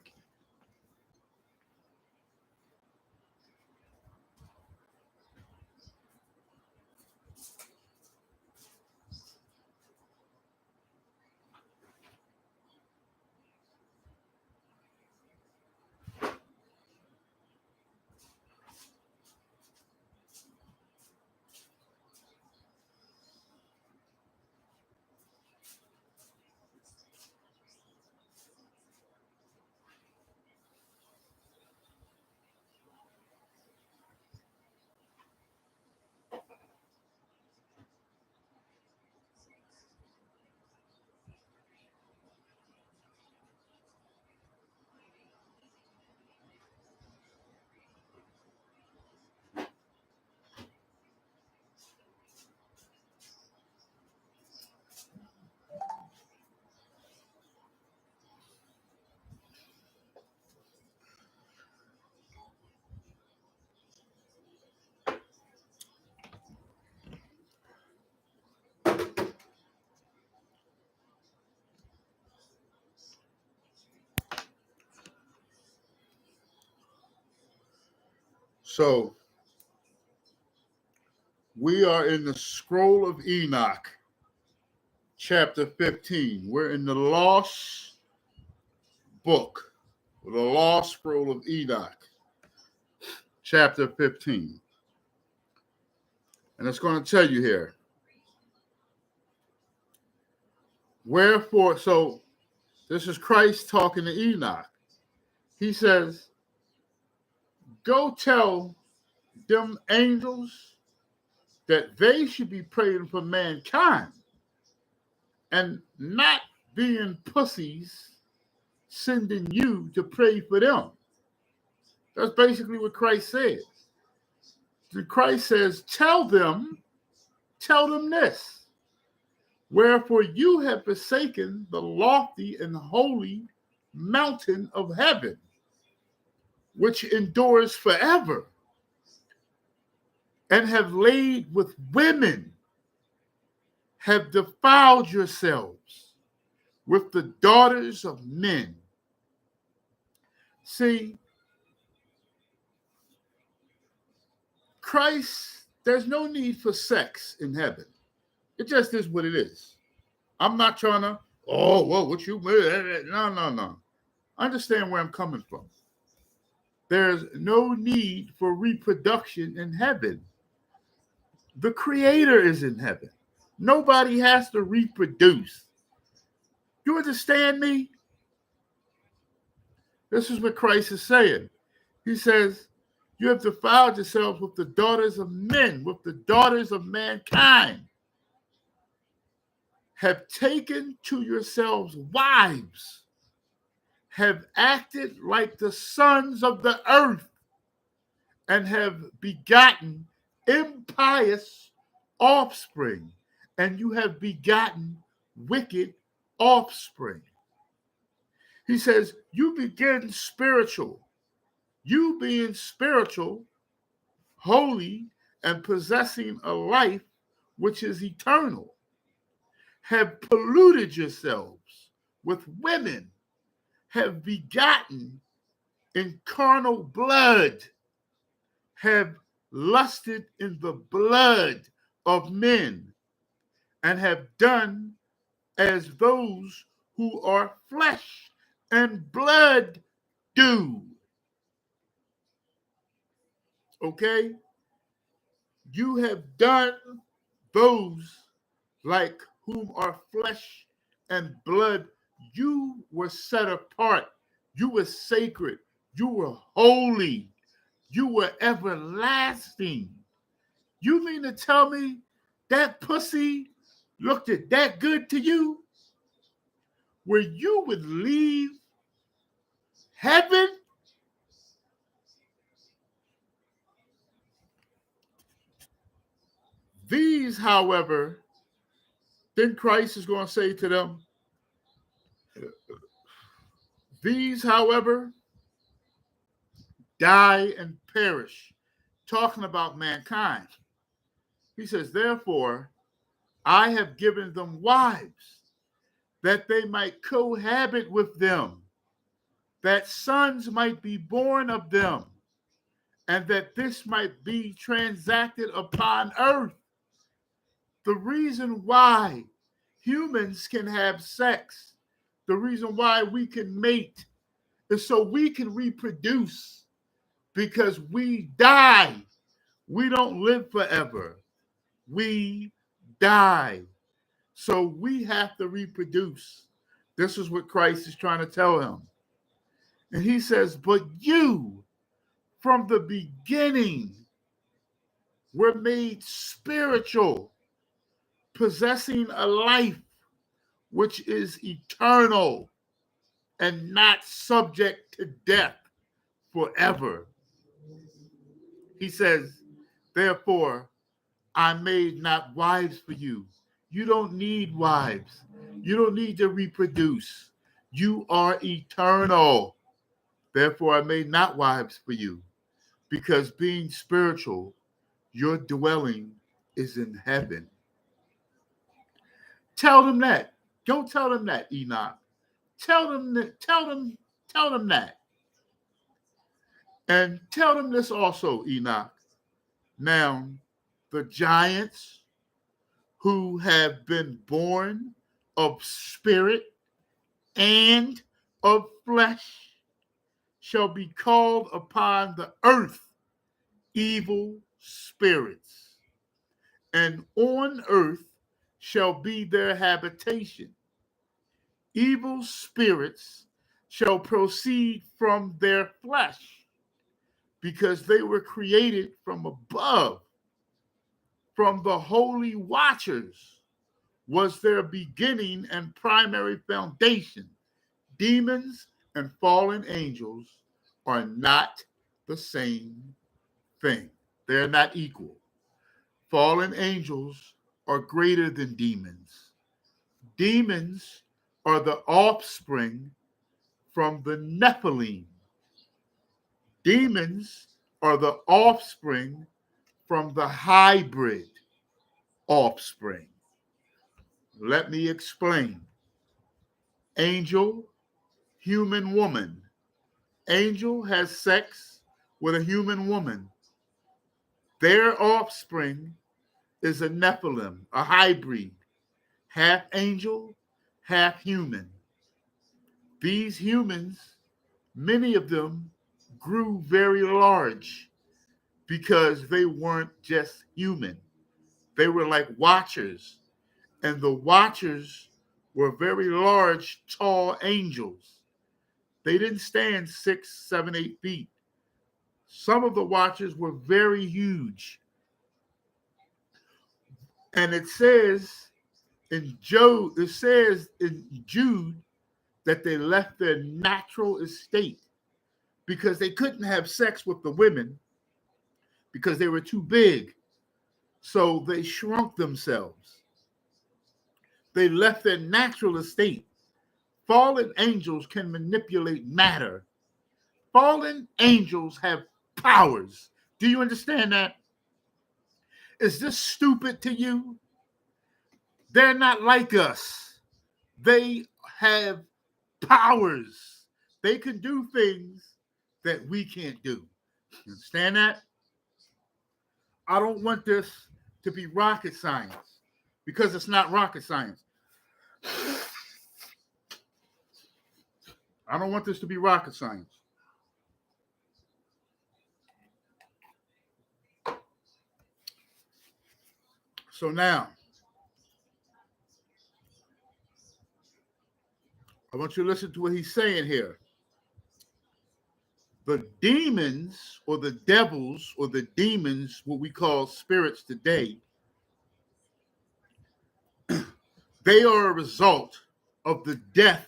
So we are in the Scroll of Enoch, chapter 15. We're in the lost book, the lost scroll of Enoch, chapter 15. And it's going to tell you here. Wherefore, so this is Christ talking to Enoch. He says, go tell them angels that they should be praying for mankind and not being pussies sending you to pray for them. That's basically what Christ says. Christ says, tell them this. Wherefore you have forsaken the lofty and holy mountain of heaven, which endures forever, and have laid with women, have defiled yourselves with the daughters of men. See, Christ, there's no need for sex in heaven. It just is what it is. I'm not trying to, what you, no. Understand where I'm coming from. There's no need for reproduction in heaven. The Creator is in heaven. Nobody has to reproduce. You understand me? This is what Christ is saying. He says, you have defiled yourselves with the daughters of men, with the daughters of mankind. Have taken to yourselves wives, have acted like the sons of the earth, and have begotten impious offspring, and you have begotten wicked offspring. He says, you begin spiritual. You being spiritual, holy, and possessing a life which is eternal, have polluted yourselves with women, have begotten in carnal blood, have lusted in the blood of men, and have done as those who are flesh and blood do. Okay? You have done those like whom are flesh and blood. You were set apart. You were sacred. You were holy. You were everlasting. You mean to tell me that pussy looked that good to you? Where you would leave heaven? These, however, then Christ is going to say to them, these, however, die and perish. Talking about mankind. He says, therefore, I have given them wives, that they might cohabit with them, that sons might be born of them, and that this might be transacted upon earth. The reason why humans can have sex, the reason why we can mate, is so we can reproduce, because we die. We don't live forever. We die. So we have to reproduce. This is what Christ is trying to tell him. And he says, but you from the beginning were made spiritual, possessing a life which is eternal and not subject to death forever. He says, therefore, I made not wives for you. You don't need wives. You don't need to reproduce. You are eternal. Therefore, I made not wives for you, because being spiritual, your dwelling is in heaven. Tell them that. Don't tell them that, Enoch. Tell them that. And tell them this also, Enoch. Now, the giants who have been born of spirit and of flesh shall be called upon the earth evil spirits, and on earth shall be their habitation. Evil spirits shall proceed from their flesh, because they were created from above. From the holy watchers was their beginning and primary foundation. Demons and fallen angels are not the same thing. They're not equal. Fallen angels are greater than demons. Demons are the offspring from the Nephilim. Demons are the offspring from the hybrid offspring. Let me explain. Angel, human woman. Angel has sex with a human woman. Their offspring is a Nephilim, a hybrid, half angel, half human. These humans, many of them, grew very large because they weren't just human. They were like watchers, and the watchers were very large, tall angels. They didn't stand 6, 7, 8 feet. Some of the watchers were very huge. And it says in Jude that they left their natural estate because they couldn't have sex with the women because they were too big. So they shrunk themselves. They left their natural estate. Fallen angels can manipulate matter. Fallen angels have powers. Do you understand that? Is this stupid to you? They're not like us. They have powers. They can do things that we can't do. You understand that? I don't want this to be rocket science, because it's not rocket science. I don't want this to be rocket science. So now, I want you to listen to what he's saying here. The demons or the devils or the demons, what we call spirits today, they are a result of the death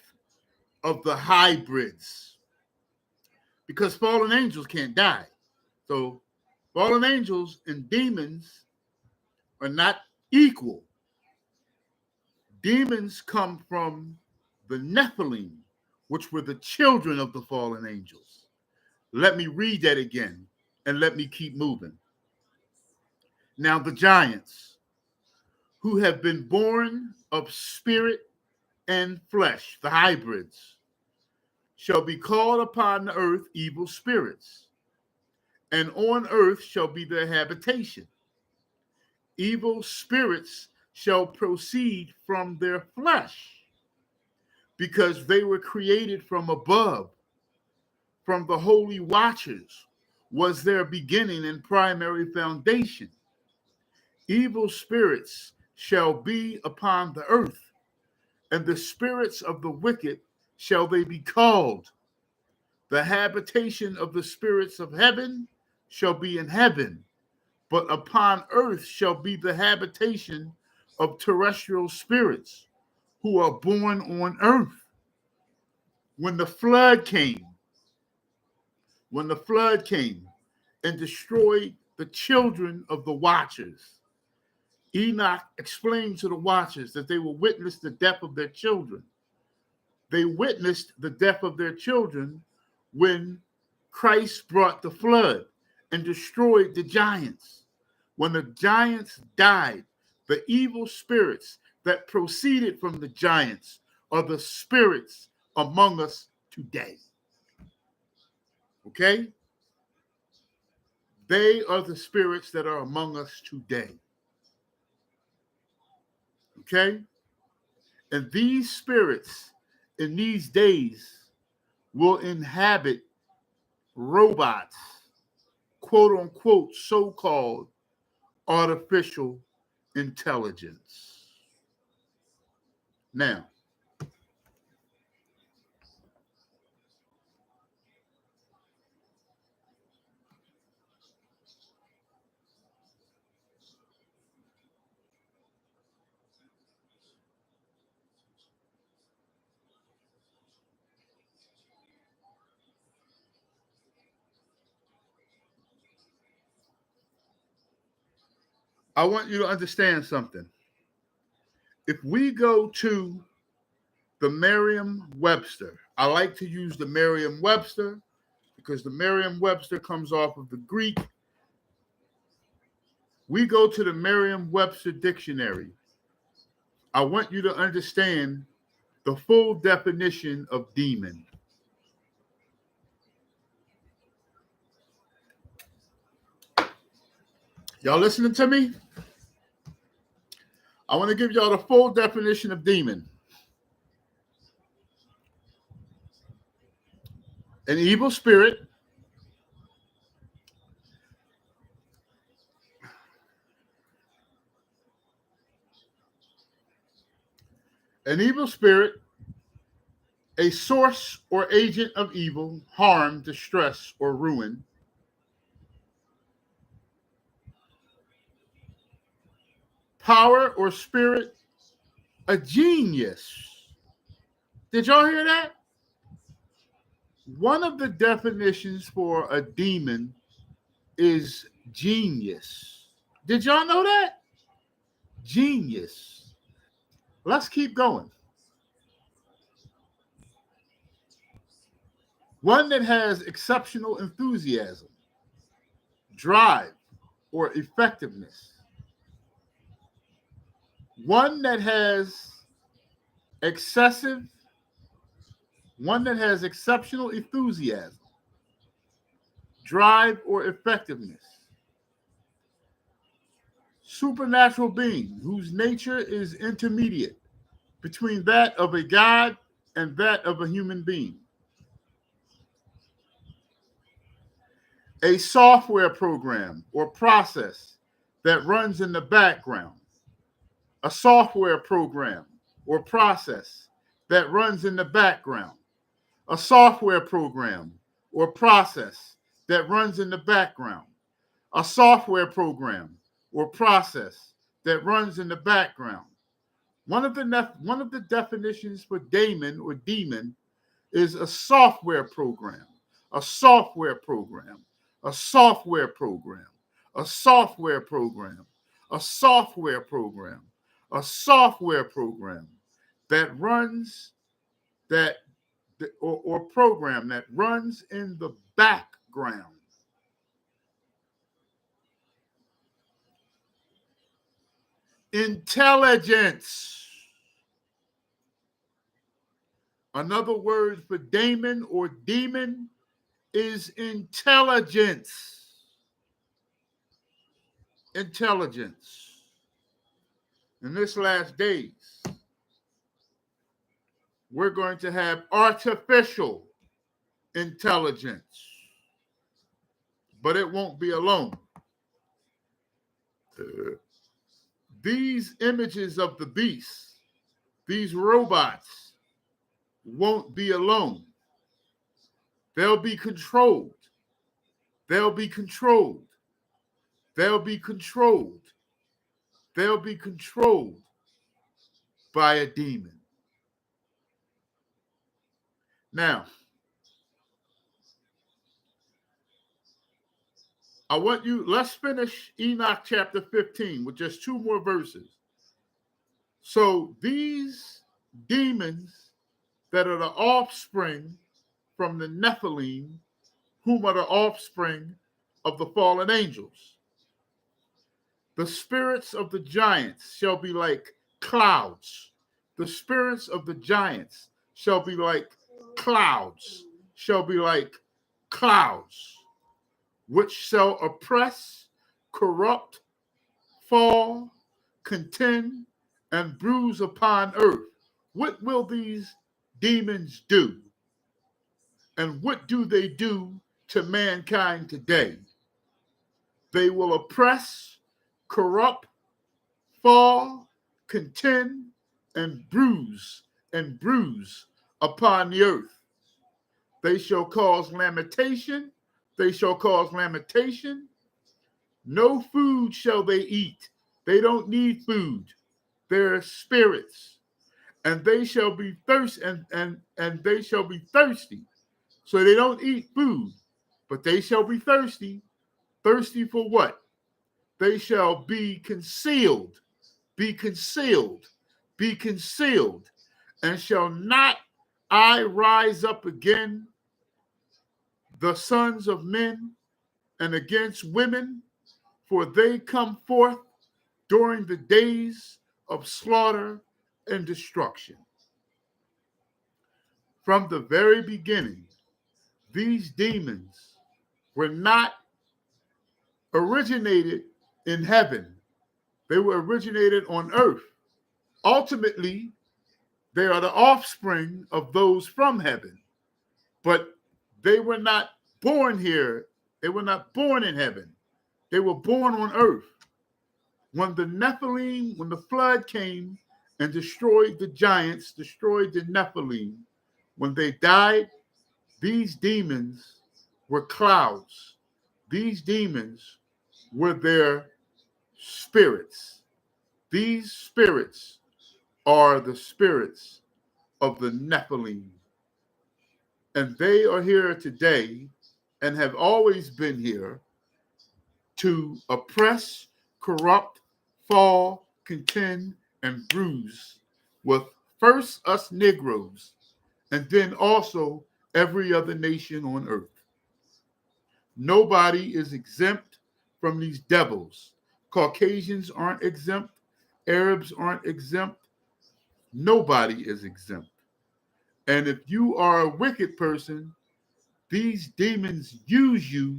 of the hybrids, because fallen angels can't die. So fallen angels and demons are not equal. Demons come from the Nephilim, which were the children of the fallen angels. Let me read that again and let me keep moving. Now the giants who have been born of spirit and flesh, the hybrids, shall be called upon the earth evil spirits, and on earth shall be their habitation. Evil spirits shall proceed from their flesh, because they were created from above, from the holy watchers, was their beginning and primary foundation. Evil spirits shall be upon the earth, and the spirits of the wicked shall they be called. The habitation of the spirits of heaven shall be in heaven, but upon earth shall be the habitation of terrestrial spirits who are born on earth. When the flood came, and destroyed the children of the watchers, Enoch explained to the watchers that they will witness the death of their children. They witnessed the death of their children when Christ brought the flood and destroyed the giants. When the giants died, the evil spirits that proceeded from the giants are the spirits among us today. Okay? They are the spirits that are among us today. Okay? And these spirits in these days will inhabit robots, quote unquote, so-called artificial intelligence. Now, I want you to understand something. If we go to the Merriam-Webster, I like to use the Merriam-Webster because the Merriam-Webster comes off of the Greek. We go to the Merriam-Webster dictionary. I want you to understand the full definition of demon. Y'all listening to me? I want to give y'all the full definition of demon. An evil spirit, a source or agent of evil, harm, distress, or ruin. Power or spirit, a genius. Did y'all hear that? One of the definitions for a demon is genius. Did y'all know that? Genius. Let's keep going. One that has exceptional enthusiasm, drive, or effectiveness. One that has exceptional enthusiasm, drive, or effectiveness. Supernatural being whose nature is intermediate between that of a god and that of a human being. A software program or process that runs in the background. A software program or process that runs in the background. A software program or process that runs in the background. A software program or process that runs in the background. One of the definitions for daemon or demon is a software program. A software program. A software program. A software program. A software program. A software program that runs or program that runs in the background. Intelligence. Another word for daemon or demon is intelligence. Intelligence. In this last days, we're going to have artificial intelligence, but it won't be alone. These images of the beast, these robots, won't be alone. They'll be controlled. They'll be controlled. They'll be controlled. They'll be controlled by a demon. Now, let's finish Enoch chapter 15 with just 2 more verses. So these demons that are the offspring from the Nephilim, whom are the offspring of the fallen angels. The spirits of the giants shall be like clouds. The spirits of the giants shall be like clouds, which shall oppress, corrupt, fall, contend, and bruise upon earth. What will these demons do? And what do they do to mankind today? They will oppress, corrupt, fall, contend, and bruise upon the earth. They shall cause lamentation. No food shall they eat. They don't need food. They're spirits. And they shall be thirsty, and they shall be thirsty. So they don't eat food, but they shall be thirsty. Thirsty for what? They shall be concealed, and shall not I rise up again the sons of men and against women, for they come forth during the days of slaughter and destruction. From the very beginning, these demons were not originated in heaven. They were originated on earth. Ultimately, they are the offspring of those from heaven, but they were not born here. They were not born in heaven. They were born on earth. When the flood came and destroyed the giants, destroyed the Nephilim, when they died, these demons were clouds. These demons were their spirits. These spirits are the spirits of the Nephilim. And they are here today and have always been here to oppress, corrupt, fall, contend, and bruise with first us Negroes and then also every other nation on earth. Nobody is exempt from these devils. Caucasians aren't exempt. Arabs aren't exempt. Nobody is exempt. And if you are a wicked person, these demons use you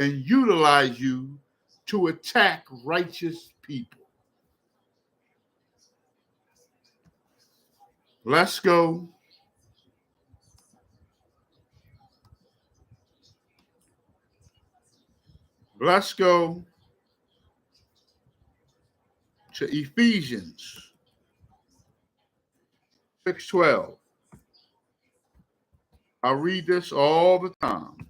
and utilize you to attack righteous people. Let's go. Let's go to Ephesians 6:12. I read this all the time.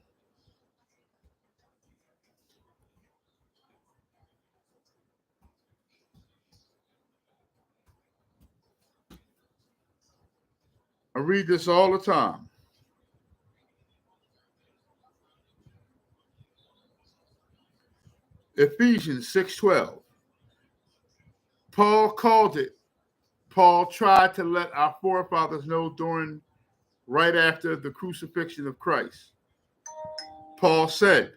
I read this all the time. Ephesians 6:12. Paul called it. Paul tried to let our forefathers know right after the crucifixion of Christ. Paul said,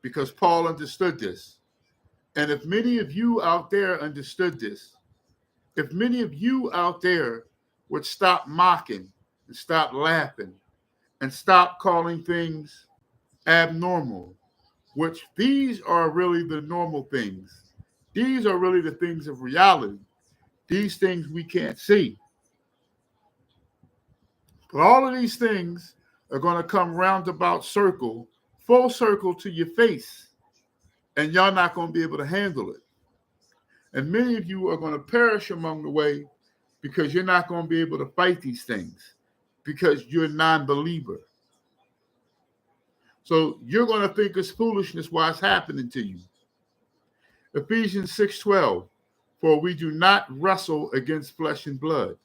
because Paul understood this, and if many of you out there understood this, if many of you out there would stop mocking and stop laughing and stop calling things abnormal, which these are really the normal things. These are really the things of reality. These things we can't see. But all of these things are going to come roundabout circle, full circle to your face, and y'all not going to be able to handle it. And many of you are going to perish along the way because you're not going to be able to fight these things because you're a non-believer. So you're going to think it's foolishness why it's happening to you. Ephesians 6:12, for we do not wrestle against flesh and blood.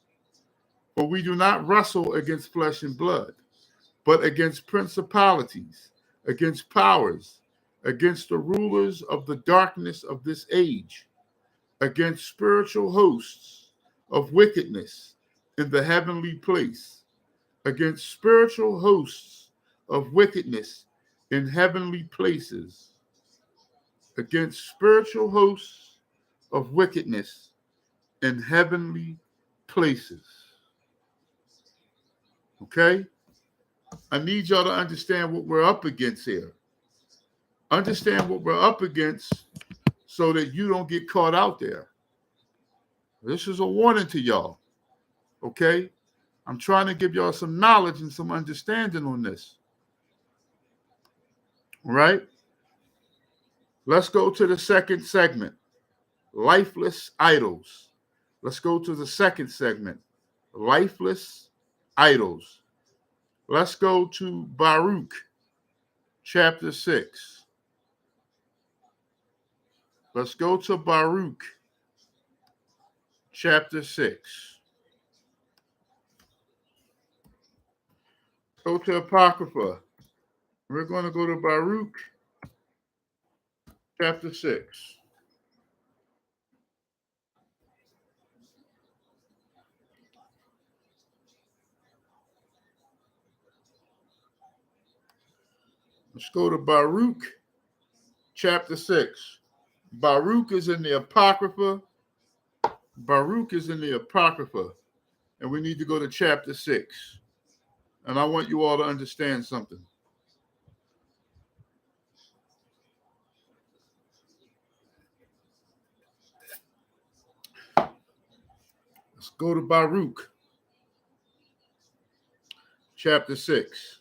For we do not wrestle against flesh and blood, but against principalities, against powers, against the rulers of the darkness of this age, against spiritual hosts of wickedness in the heavenly place, against spiritual hosts of wickedness in heavenly places, against spiritual hosts of wickedness in heavenly places. Okay? I need y'all to understand what we're up against here. Understand what we're up against so that you don't get caught out there. This is a warning to y'all. Okay? I'm trying to give y'all some knowledge and some understanding on this. All right? Let's go to the second segment. Lifeless idols. Let's go to the second segment. Lifeless idols. Let's go to Baruch, chapter 6. Let's go to Baruch, chapter 6. Go to Apocrypha. We're going to go to Baruch, chapter 6. Let's go to Baruch, chapter 6. Baruch is in the Apocrypha. Baruch is in the Apocrypha. And we need to go to chapter 6. And I want you all to understand something. Let's go to Baruch, chapter 6.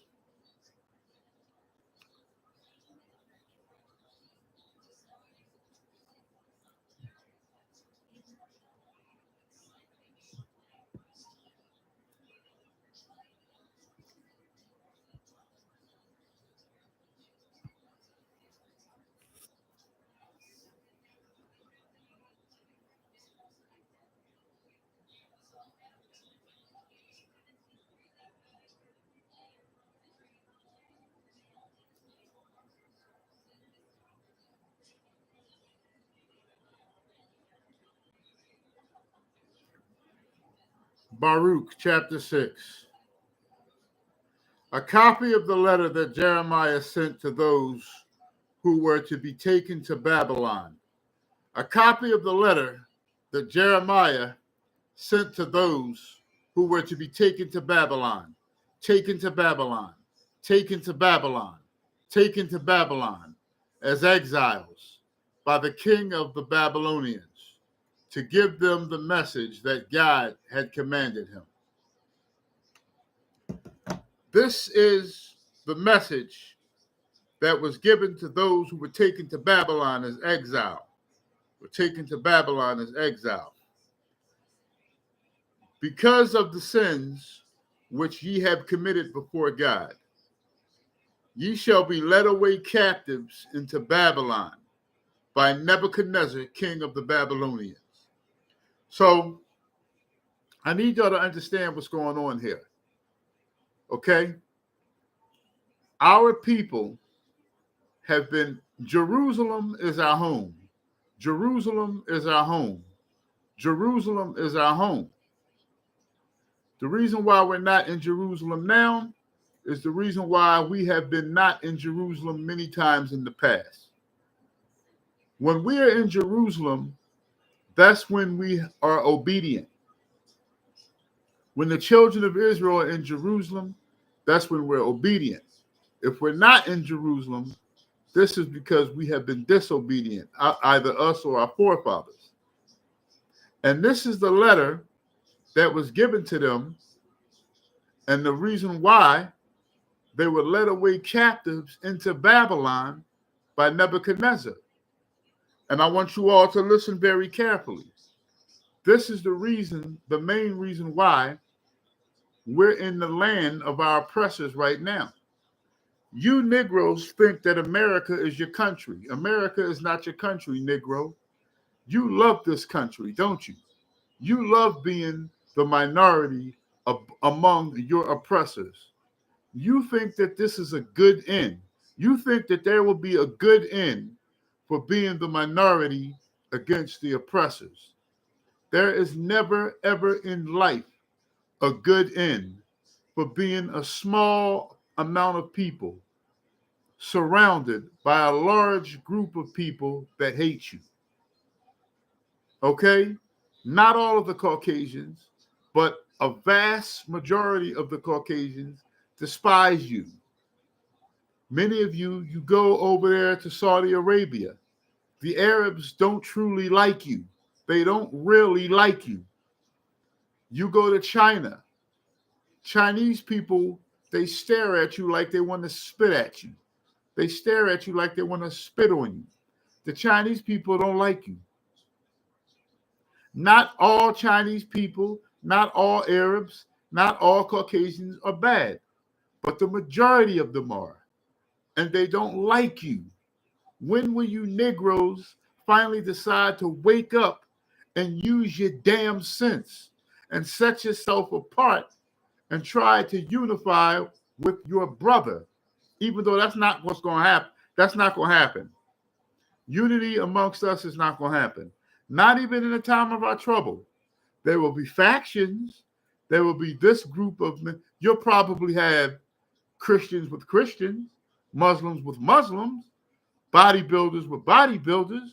Baruch, chapter 6. A copy of the letter that Jeremiah sent to those who were to be taken to Babylon. A copy of the letter that Jeremiah sent to those who were to be taken to Babylon, taken to Babylon, taken to Babylon, taken to Babylon as exiles by the king of the Babylonians, to give them the message that God had commanded him. This is the message that was given to those who were taken to Babylon as exile. Were taken to Babylon as exile. Because of the sins which ye have committed before God, ye shall be led away captives into Babylon by Nebuchadnezzar, king of the Babylonians. So I need y'all to understand what's going on here. Okay? Our people have been, Jerusalem is our home. Jerusalem is our home. Jerusalem is our home. The reason why we're not in Jerusalem now is the reason why we have been not in Jerusalem many times in the past. When we are in Jerusalem, that's when we are obedient. When the children of Israel are in Jerusalem, that's when we're obedient. If we're not in Jerusalem, this is because we have been disobedient, either us or our forefathers. And this is the letter that was given to them, and the reason why they were led away captives into Babylon by Nebuchadnezzar. And I want you all to listen very carefully. This is the reason, the main reason why we're in the land of our oppressors right now. You Negroes think that America is your country. America is not your country, Negro. You love this country, don't you? You love being the minority among your oppressors. You think that this is a good end. You think that there will be a good end for being the minority against the oppressors. There is never, ever in life a good end for being a small amount of people surrounded by a large group of people that hate you. Okay? Not all of the Caucasians, but a vast majority of the Caucasians despise you. Many of you, you go over there to Saudi Arabia. The Arabs don't truly like you. They don't really like you. You go to China. Chinese people, they stare at you like they want to spit at you. They stare at you like they want to spit on you. The Chinese people don't like you. Not all Chinese people, not all Arabs, not all Caucasians are bad, but the majority of them are, and they don't like you. When will you Negroes finally decide to wake up and use your damn sense and set yourself apart and try to unify with your brother? Even though that's not what's going to happen. That's not going to happen. Unity amongst us is not going to happen. Not even in the time of our trouble. There will be factions. There will be this group of men. You'll probably have Christians with Christians, Muslims with Muslims, bodybuilders with bodybuilders,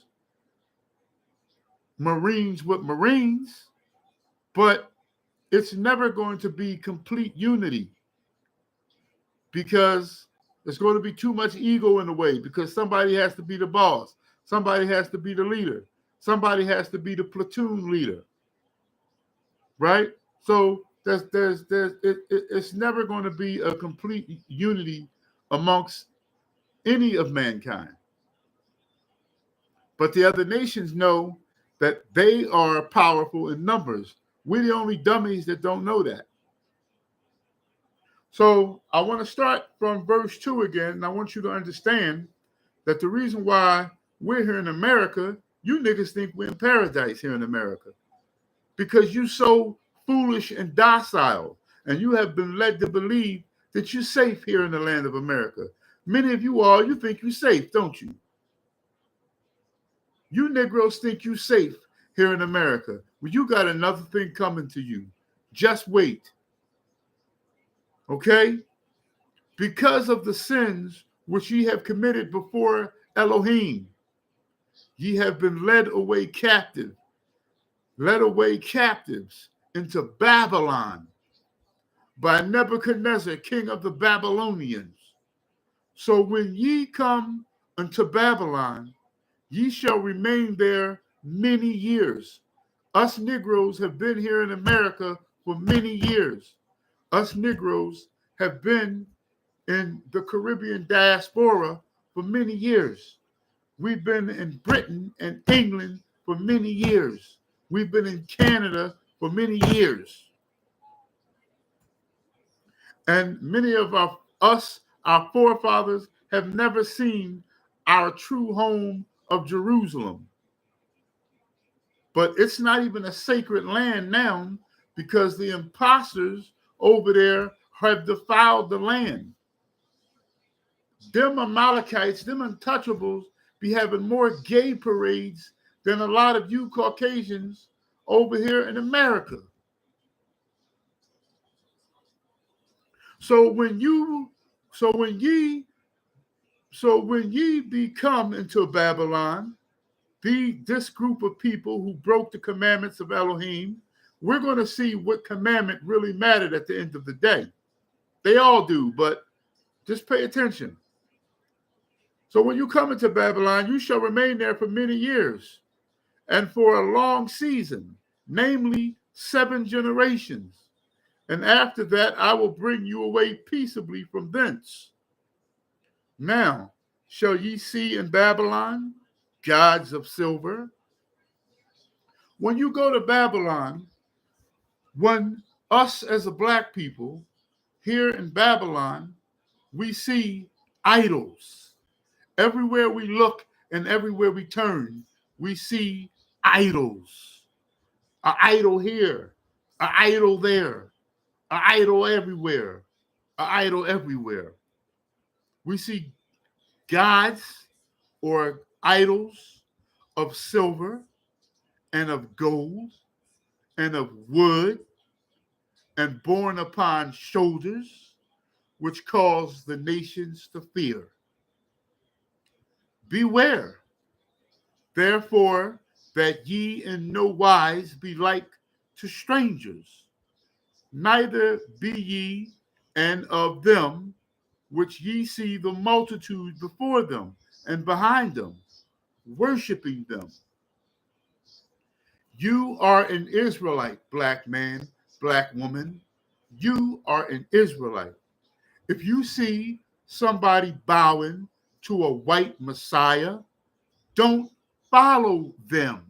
Marines with Marines, but it's never going to be complete unity because there's going to be too much ego in the way, because somebody has to be the boss. Somebody has to be the leader. Somebody has to be the platoon leader. Right? So it's never going to be a complete unity amongst any of mankind. But the other nations know that they are powerful in numbers. We're the only dummies that don't know that. So I want to start from verse 2 again, and I want you to understand that the reason why we're here in America, you niggas think we're in paradise here in America, because you're so foolish and docile, and you have been led to believe that you're safe here in the land of America. Many of you all, you think you're safe, don't you? You Negroes think you're safe here in America. Well, you got another thing coming to you. Just wait. Okay? Because of the sins which ye have committed before Elohim, ye have been led away captives into Babylon by Nebuchadnezzar, king of the Babylonians. So when ye come unto Babylon, ye shall remain there many years. Us Negroes have been here in America for many years. Us Negroes have been in the Caribbean diaspora for many years. We've been in Britain and England for many years. We've been in Canada for many years. And many of our forefathers, have never seen our true home of Jerusalem. But it's not even a sacred land now, because the imposters over there have defiled the land. Them Amalekites, them untouchables, be having more gay parades than a lot of you Caucasians over here in America. So when ye be come into Babylon, this group of people who broke the commandments of Elohim, we're going to see what commandment really mattered at the end of the day. They all do, but just pay attention. So when you come into Babylon, you shall remain there for many years and for a long season, namely 7 generations. And after that, I will bring you away peaceably from thence. Now, shall ye see in Babylon gods of silver? When you go to Babylon, when us as a black people here in Babylon, we see idols. Everywhere we look and everywhere we turn, we see idols. An idol here, an idol there, an idol everywhere, an idol everywhere. We see gods or idols of silver and of gold and of wood and borne upon shoulders, which cause the nations to fear. Beware, therefore, that ye in no wise be like to strangers, neither be ye and of them which ye see the multitude before them and behind them, worshiping them. You are an Israelite, black man, black woman. You are an Israelite. If you see somebody bowing to a white Messiah, don't follow them.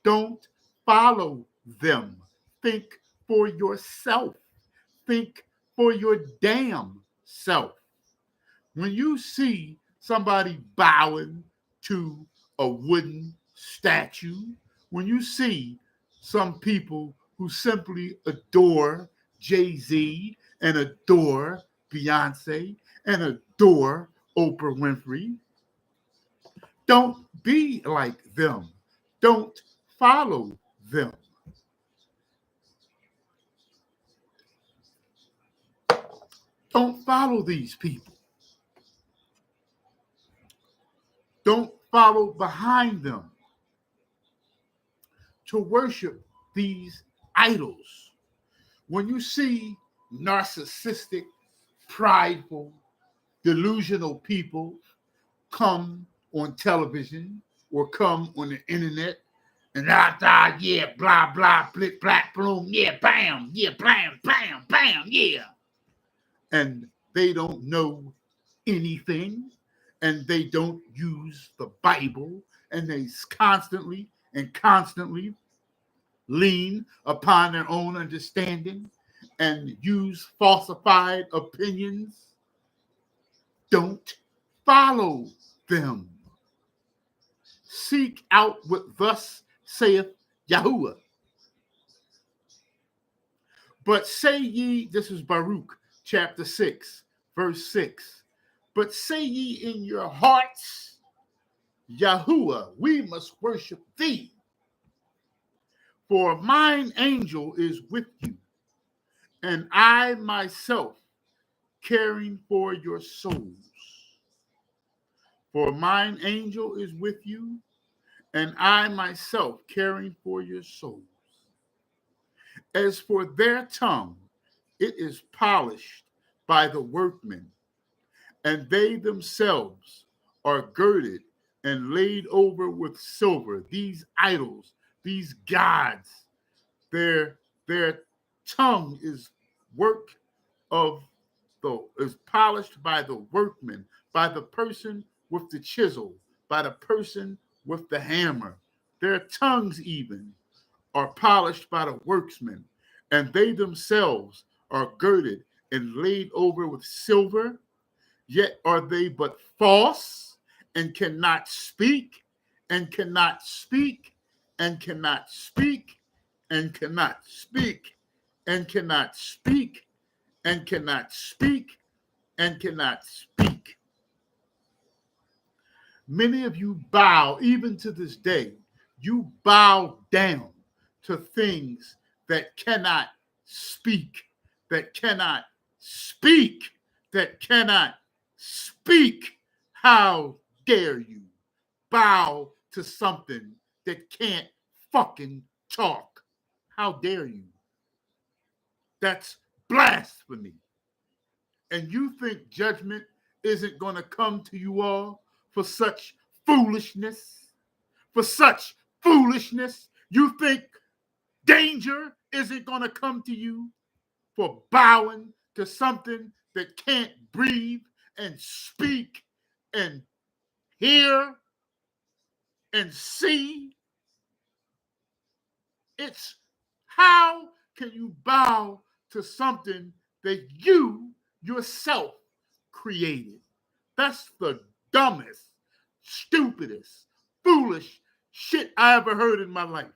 Don't follow them. Think for yourself. Think for your damn self. When you see somebody bowing to a wooden statue, when you see some people who simply adore Jay-Z and adore Beyonce and adore Oprah Winfrey, don't be like them. Don't follow them. Don't follow these people. Don't follow behind them to worship these idols. When you see narcissistic, prideful, delusional people come on television or come on the internet and yeah, blah, blah, blick, black, bloom, yeah, bam, bam, bam, yeah. And they don't know anything and they don't use the Bible and they constantly lean upon their own understanding and use falsified opinions. Don't follow them. Seek out what thus saith Yahuwah. But say ye, this is Baruch chapter 6, verse 6. But say ye in your hearts, Yahuwah, we must worship thee. For mine angel is with you, and I myself caring for your souls. For mine angel is with you, and I myself caring for your souls. As for their tongue, it is polished by the workmen, and they themselves are girded and laid over with silver. These idols, these gods, their tongue is polished by the workman, by the person with the chisel, by the person with the hammer. Their tongues even are polished by the workmen, and they themselves are girded and laid over with silver. Yet are they but false and cannot speak and cannot speak and cannot speak and cannot speak and cannot speak and cannot speak and cannot speak. Many of you bow, even to this day, you bow down to things that cannot speak, that cannot speak, that cannot speak. How dare you bow to something that can't fucking talk? How dare you? That's blasphemy. And you think judgment isn't going to come to you all for such foolishness? For such foolishness? You think danger isn't going to come to you for bowing to something that can't breathe and speak and hear and see? It's how can you bow to something that you yourself created? That's the dumbest, stupidest, foolish shit I ever heard in my life.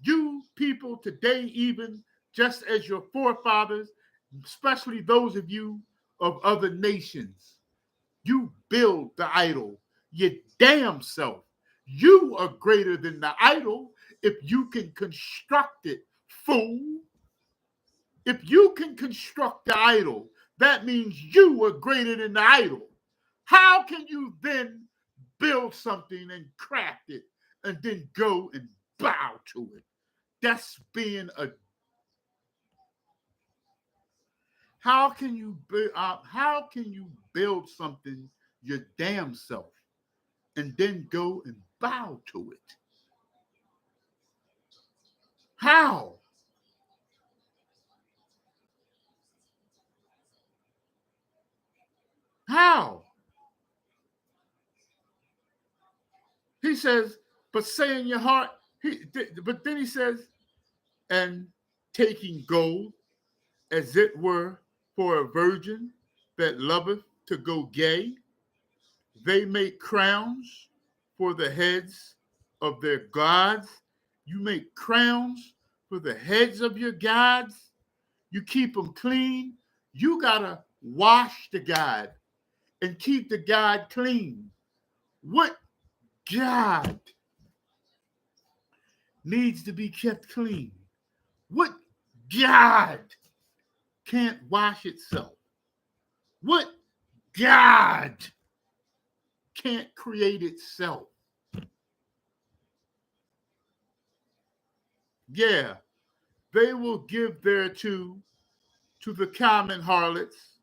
You people today, even just as your forefathers, especially those of you of other nations, you build the idol, your damn self. You are greater than the idol if you can construct it, fool. If you can construct the idol, that means you are greater than the idol. How can you then build something and craft it and then go and bow to it? That's being a. How can you build something your damn self and then go and bow to it? How? How? He says, but say in your heart, but then he says, and taking gold as it were for a virgin that loveth to go gay, they make crowns for the heads of their gods. You make crowns for the heads of your gods. You keep them clean. You got to wash the god and keep the god clean. What god needs to be kept clean? What god can't wash itself? What god can't create itself? Yeah, they will give thereto to the common harlots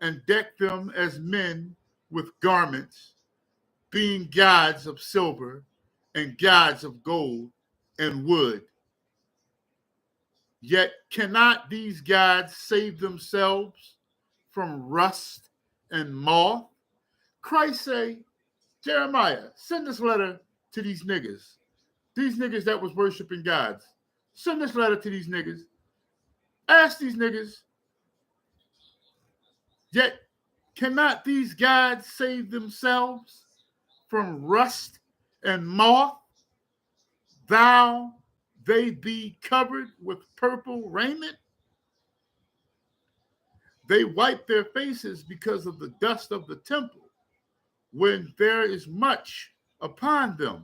and deck them as men with garments, being gods of silver and gods of gold and wood. Yet cannot these gods save themselves from rust and moth? Christ say, Jeremiah, send this letter to these niggas that was worshiping gods. Send this letter to these niggas. Ask these niggas, yet cannot these gods save themselves from rust and moth? Thou they be covered with purple raiment? They wipe their faces because of the dust of the temple, when there is much upon them.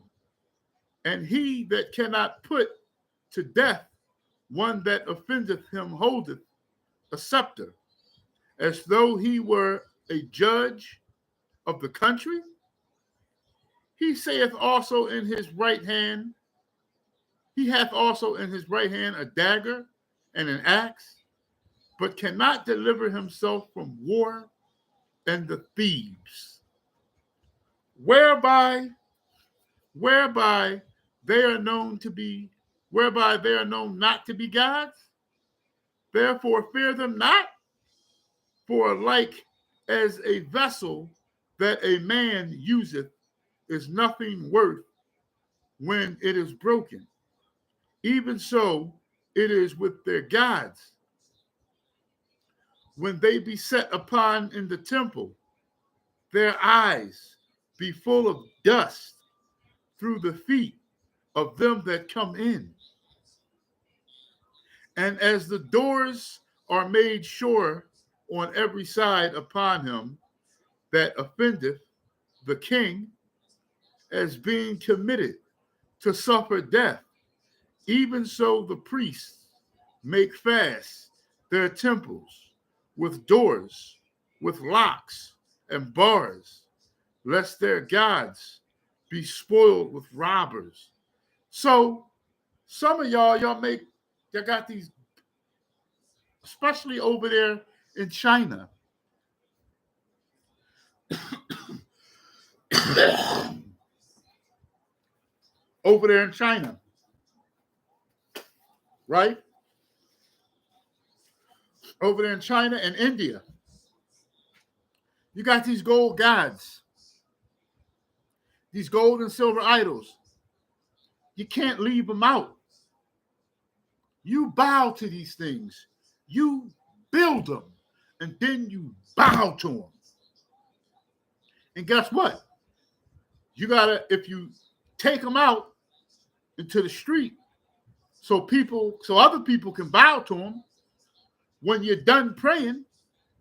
And he that cannot put to death one that offendeth him holdeth a scepter, as though he were a judge of the country. He saith also in his right hand, he hath also in his right hand a dagger and an axe, but cannot deliver himself from war and the thieves, whereby they are known not to be gods. Therefore fear them not, for like as a vessel that a man useth is nothing worth when it is broken, even so it is with their gods. When they be set upon in the temple, their eyes be full of dust through the feet of them that come in. And as the doors are made sure on every side upon him that offendeth the king, as being committed to suffer death, even so the priests make fast their temples with doors, with locks and bars, lest their gods be spoiled with robbers. So Some of y'all got these, especially over there in China. Over there in China, right? Over there in China and India, you got these gold gods, these gold and silver idols. You can't leave them out. You bow to these things. You build them, and then you bow to them. And guess what? You gotta, if you take them out into the street, so other people can bow to them, when you're done praying,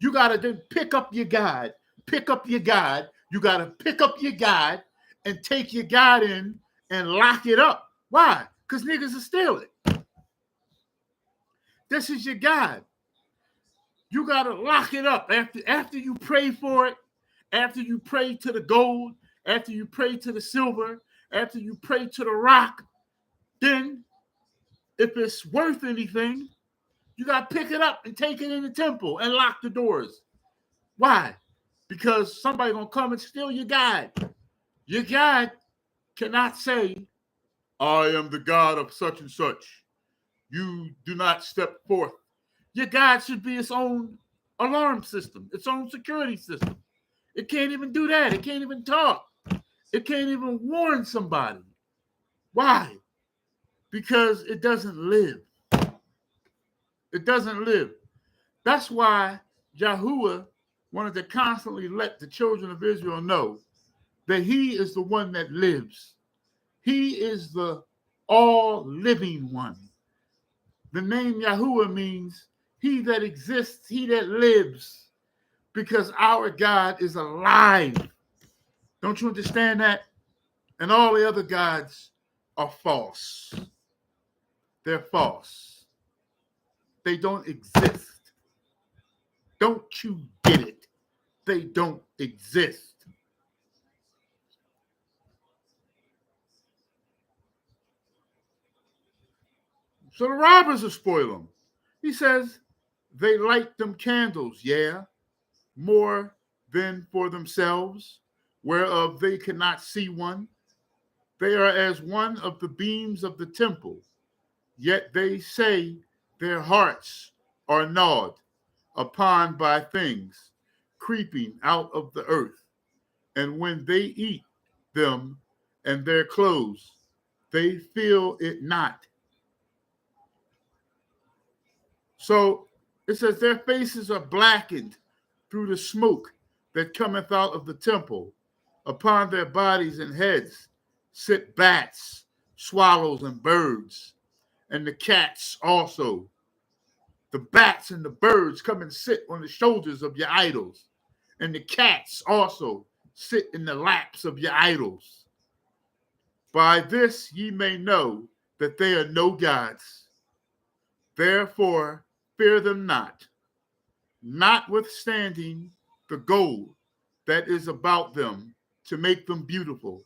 you gotta then pick up your God. Pick up your God. You gotta pick up your God and take your God in and lock it up. Why? Because niggas will steal it. This is your God. You gotta lock it up after you pray for it, after you pray to the gold, after you pray to the silver, after you pray to the rock. Then, if it's worth anything, you got to pick it up and take it in the temple and lock the doors. Why? Because somebody going to come and steal your God. Your God cannot say, I am the God of such and such. You do not step forth. Your God should be its own alarm system, its own security system. It can't even do that. It can't even talk. It can't even warn somebody. Why? Because it doesn't live. It doesn't live. That's why Yahuwah wanted to constantly let the children of Israel know that he is the one that lives. He is the all-living one. The name Yahuwah means he that exists, he that lives, because our God is alive. Don't you understand that? And all the other gods are false. They're false. They don't exist. Don't you get it? They don't exist. So the robbers will spoil them. He says, they light them candles, yeah, more than for themselves, whereof they cannot see one. They are as one of the beams of the temple, yet they say their hearts are gnawed upon by things creeping out of the earth. And when they eat them and their clothes, they feel it not. So it says their faces are blackened through the smoke that cometh out of the temple. Upon their bodies and heads sit bats, swallows, and birds, and the cats also. The bats and the birds come and sit on the shoulders of your idols, and the cats also sit in the laps of your idols. By this ye may know that they are no gods. Therefore fear them not, notwithstanding the gold that is about them to make them beautiful,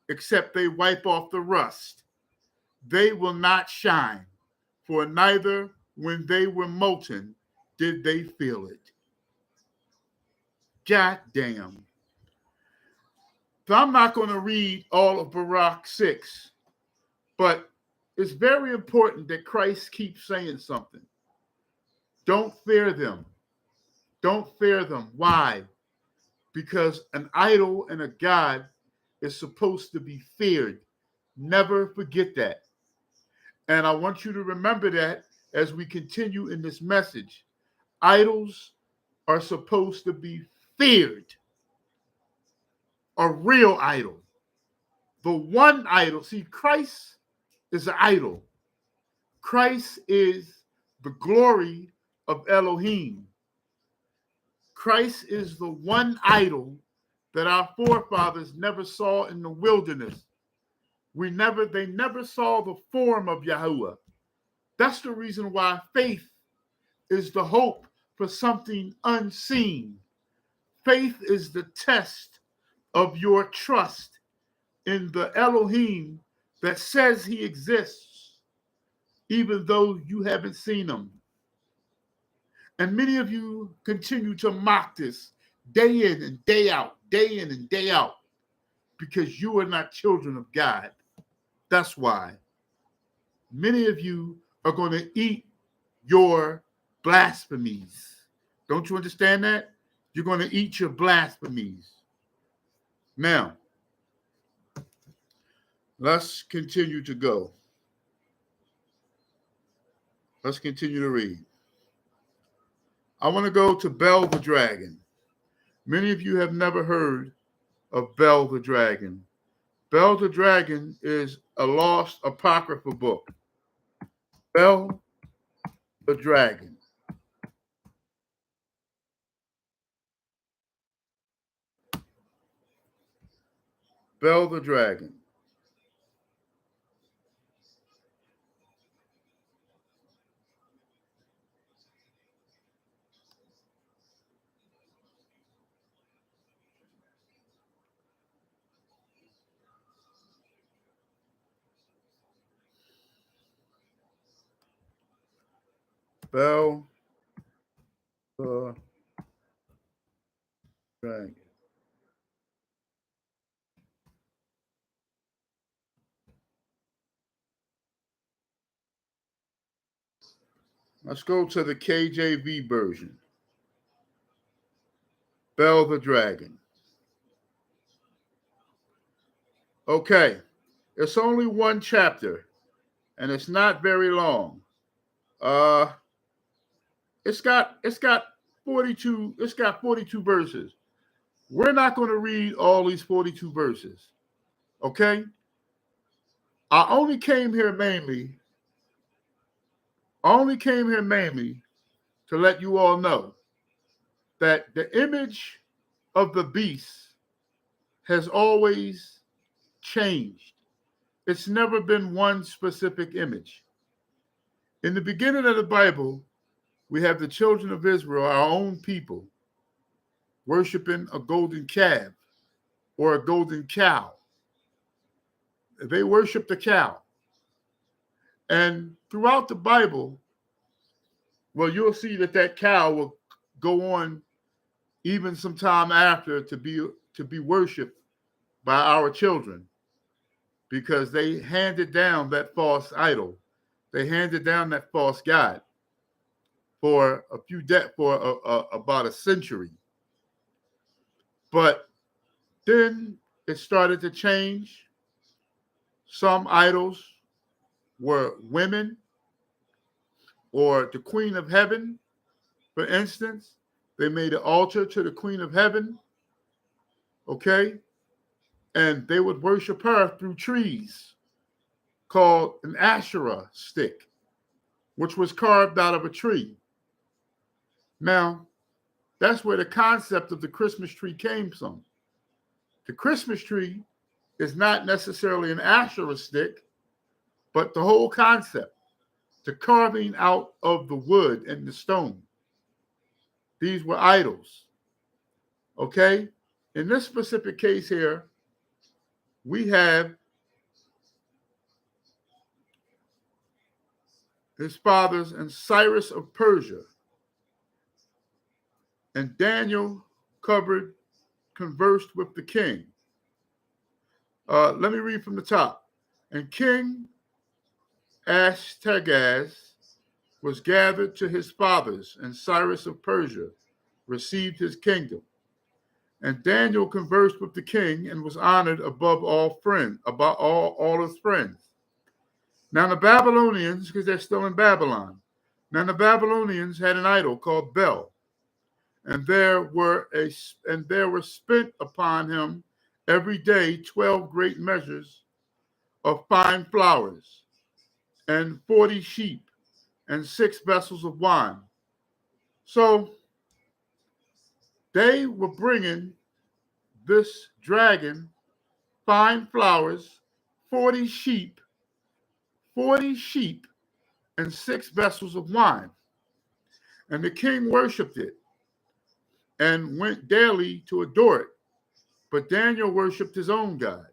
except they wipe off the rust. They will not shine, for neither when they were molten did they feel it. God damn. So I'm not going to read all of Baruch 6, but it's very important that Christ keeps saying something. Don't fear them. Don't fear them. Why? Because an idol and a god is supposed to be feared. Never forget that. And I want you to remember that as we continue in this message. Idols are supposed to be feared. A real idol. The one idol. See, Christ is an idol. Christ is the glory of Elohim. Christ is the one idol that our forefathers never saw in the wilderness. They never saw the form of Yahuwah. That's the reason why faith is the hope for something unseen. Faith is the test of your trust in the Elohim that says he exists. even though you haven't seen them. And many of you continue to mock this day in and day out, day in and day out, because you are not children of God. That's why many of you are going to eat your blasphemies. Don't you understand that? You're going to eat your blasphemies. Now, let's continue to go. Let's continue to read. I want to go to Bel the Dragon. Many of you have never heard of Bel the Dragon. Bel the Dragon is a lost apocryphal book. Bel the Dragon. Bel the Dragon. Bel the Dragon. Let's go to the KJV version. Bel the Dragon. Okay, it's only one chapter, and it's not very long. It's got 42 verses. We're not going to read all these 42 verses. Okay? I only came here mainly to let you all know that the image of the beast has always changed. It's never been one specific image. In the beginning of the Bible, we have the children of Israel, our own people, worshiping a golden calf or a golden cow. They worship the cow. And throughout the Bible, well, you'll see that cow will go on even some time after to be worshipped by our children, because they handed down that false idol. They handed down that false god for about a century. But then it started to change. Some idols were women, or the Queen of Heaven, for instance. They made an altar to the Queen of Heaven, okay? And they would worship her through trees called an Asherah stick, which was carved out of a tree. Now, that's where the concept of the Christmas tree came from. The Christmas tree is not necessarily an Asherah stick, but the whole concept, the carving out of the wood and the stone. These were idols. Okay? In this specific case here, we have his fathers and Cyrus of Persia. And Daniel conversed with the king. Let me read from the top. And King Ashpenaz was gathered to his fathers, and Cyrus of Persia received his kingdom. And Daniel conversed with the king and was honored above all his friends. Now the Babylonians, because they're still in Babylon, now the Babylonians had an idol called Bel, and there were spent upon him every day 12 great measures of fine flours, and 40 sheep, and 6 vessels of wine. So they were bringing this dragon fine flours, 40 sheep, and 6 vessels of wine. And the king worshipped it and went daily to adore it. But Daniel worshipped his own God.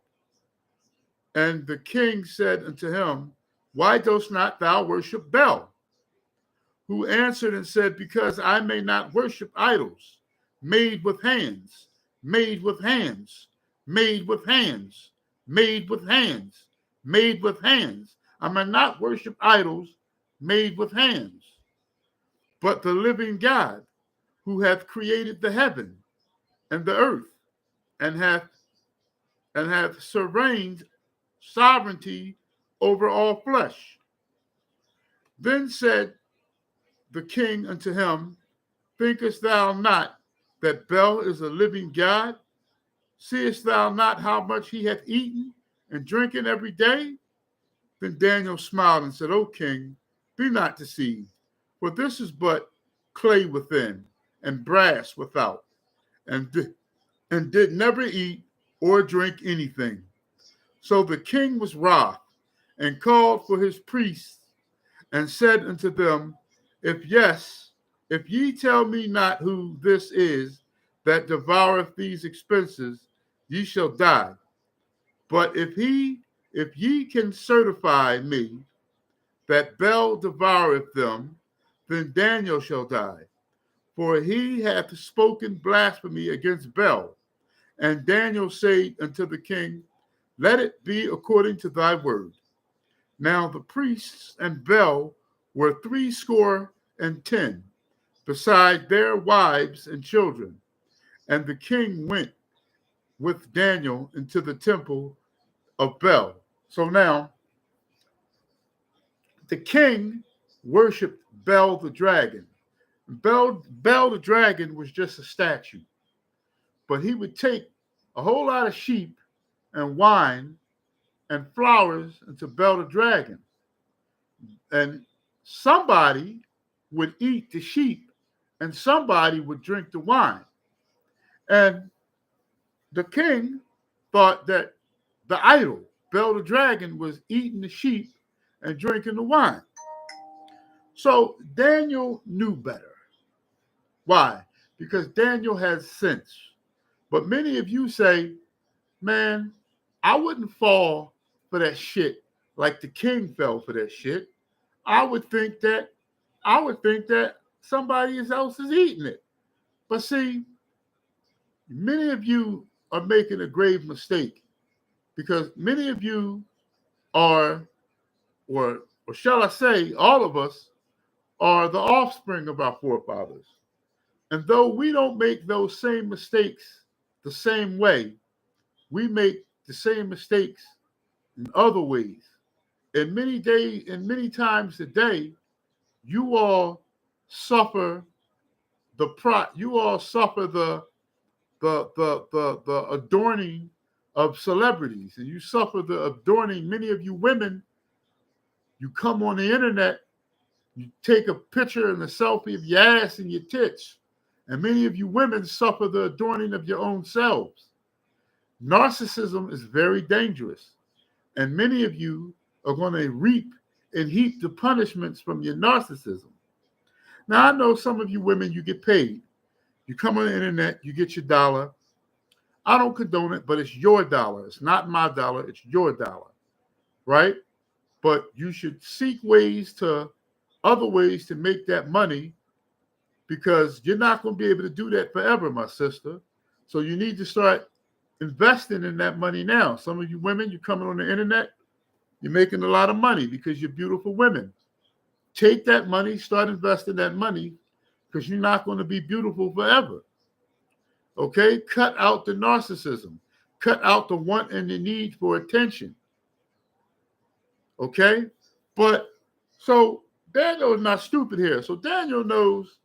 And the king said unto him, Why dost not thou worship Bel? Who answered and said, Because I may not worship idols, made with hands, made with hands, made with hands, made with hands, made with hands. I may not worship idols made with hands, but the living God, who hath created the heaven and the earth, and hath sovereignty over all flesh. Then said the king unto him, Thinkest thou not that Bel is a living God? Seest thou not how much he hath eaten and drinking every day? Then Daniel smiled and said, O king, be not deceived, for this is but clay within and brass without, and did never eat or drink anything. So the king was wroth and called for his priests and said unto them, If ye tell me not who this is that devoureth these expenses, ye shall die. But if ye can certify me that Bel devoureth them, then Daniel shall die. For he hath spoken blasphemy against Bel. And Daniel said unto the king, Let it be according to thy word. Now the priests and Bel were 70, beside their wives and children. And the king went with Daniel into the temple of Bel. So now the king worshiped Bel the dragon. Bel the dragon was just a statue, but he would take a whole lot of sheep and wine and flowers into Bel the dragon. And somebody would eat the sheep and somebody would drink the wine. And the king thought that the idol, Bel the dragon, was eating the sheep and drinking the wine. So Daniel knew better. Why? Because Daniel has sense. But many of you say, man, I wouldn't fall for that shit like the king fell for that shit. I would think that somebody else is eating it. But see, many of you are making a grave mistake because many of you are, or shall I say, all of us are the offspring of our forefathers. And though we don't make those same mistakes the same way, we make the same mistakes in other ways. And many times a day, you all suffer the adorning of celebrities, and you suffer the adorning. Many of you women, you come on the internet, you take a picture and a selfie of your ass and your tits, and many of you women suffer the adorning of your own selves. Narcissism is very dangerous, and many of you are going to reap and heap the punishments from your narcissism. Now, I know some of you women, you get paid. You come on the internet, you get your dollar. I don't condone it, but it's your dollar. It's not my dollar. It's your dollar, right? But you should seek other ways to make that money, because you're not going to be able to do that forever, my sister. So you need to start investing in that money now. Some of you women, you're coming on the internet, you're making a lot of money because you're beautiful women. Take that money, start investing that money, because you're not going to be beautiful forever. Okay? Cut out the narcissism. Cut out the want and the need for attention. Okay? But so Daniel is not stupid here. So Daniel knows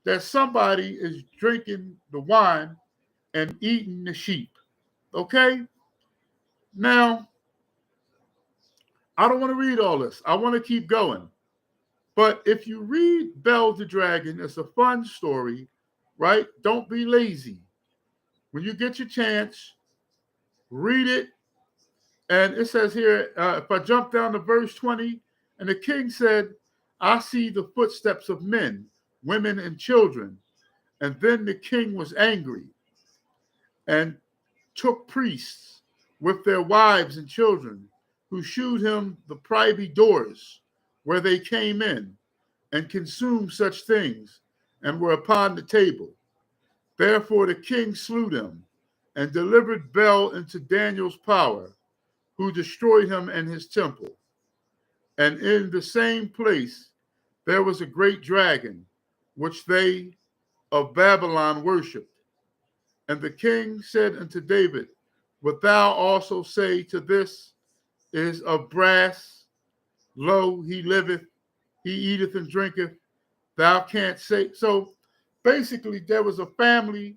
that somebody is drinking the wine and eating the sheep. Okay? Now, I don't want to read all this. I want to keep going. But if you read Bel the Dragon, it's a fun story, right? Don't be lazy. When you get your chance, read it. And it says here, if I jump down to verse 20, and the king said, I see the footsteps of men, women, and children. And then the king was angry and took priests with their wives and children, who shewed him the privy doors where they came in, and consumed such things, and were upon the table. Therefore the king slew them, and delivered Bel into Daniel's power, who destroyed him and his temple. And in the same place there was a great dragon, which they of Babylon worshipped. And the king said unto David, wilt thou also say to this is of brass? Lo, he liveth, he eateth and drinketh. Thou can't say. So basically, there was a family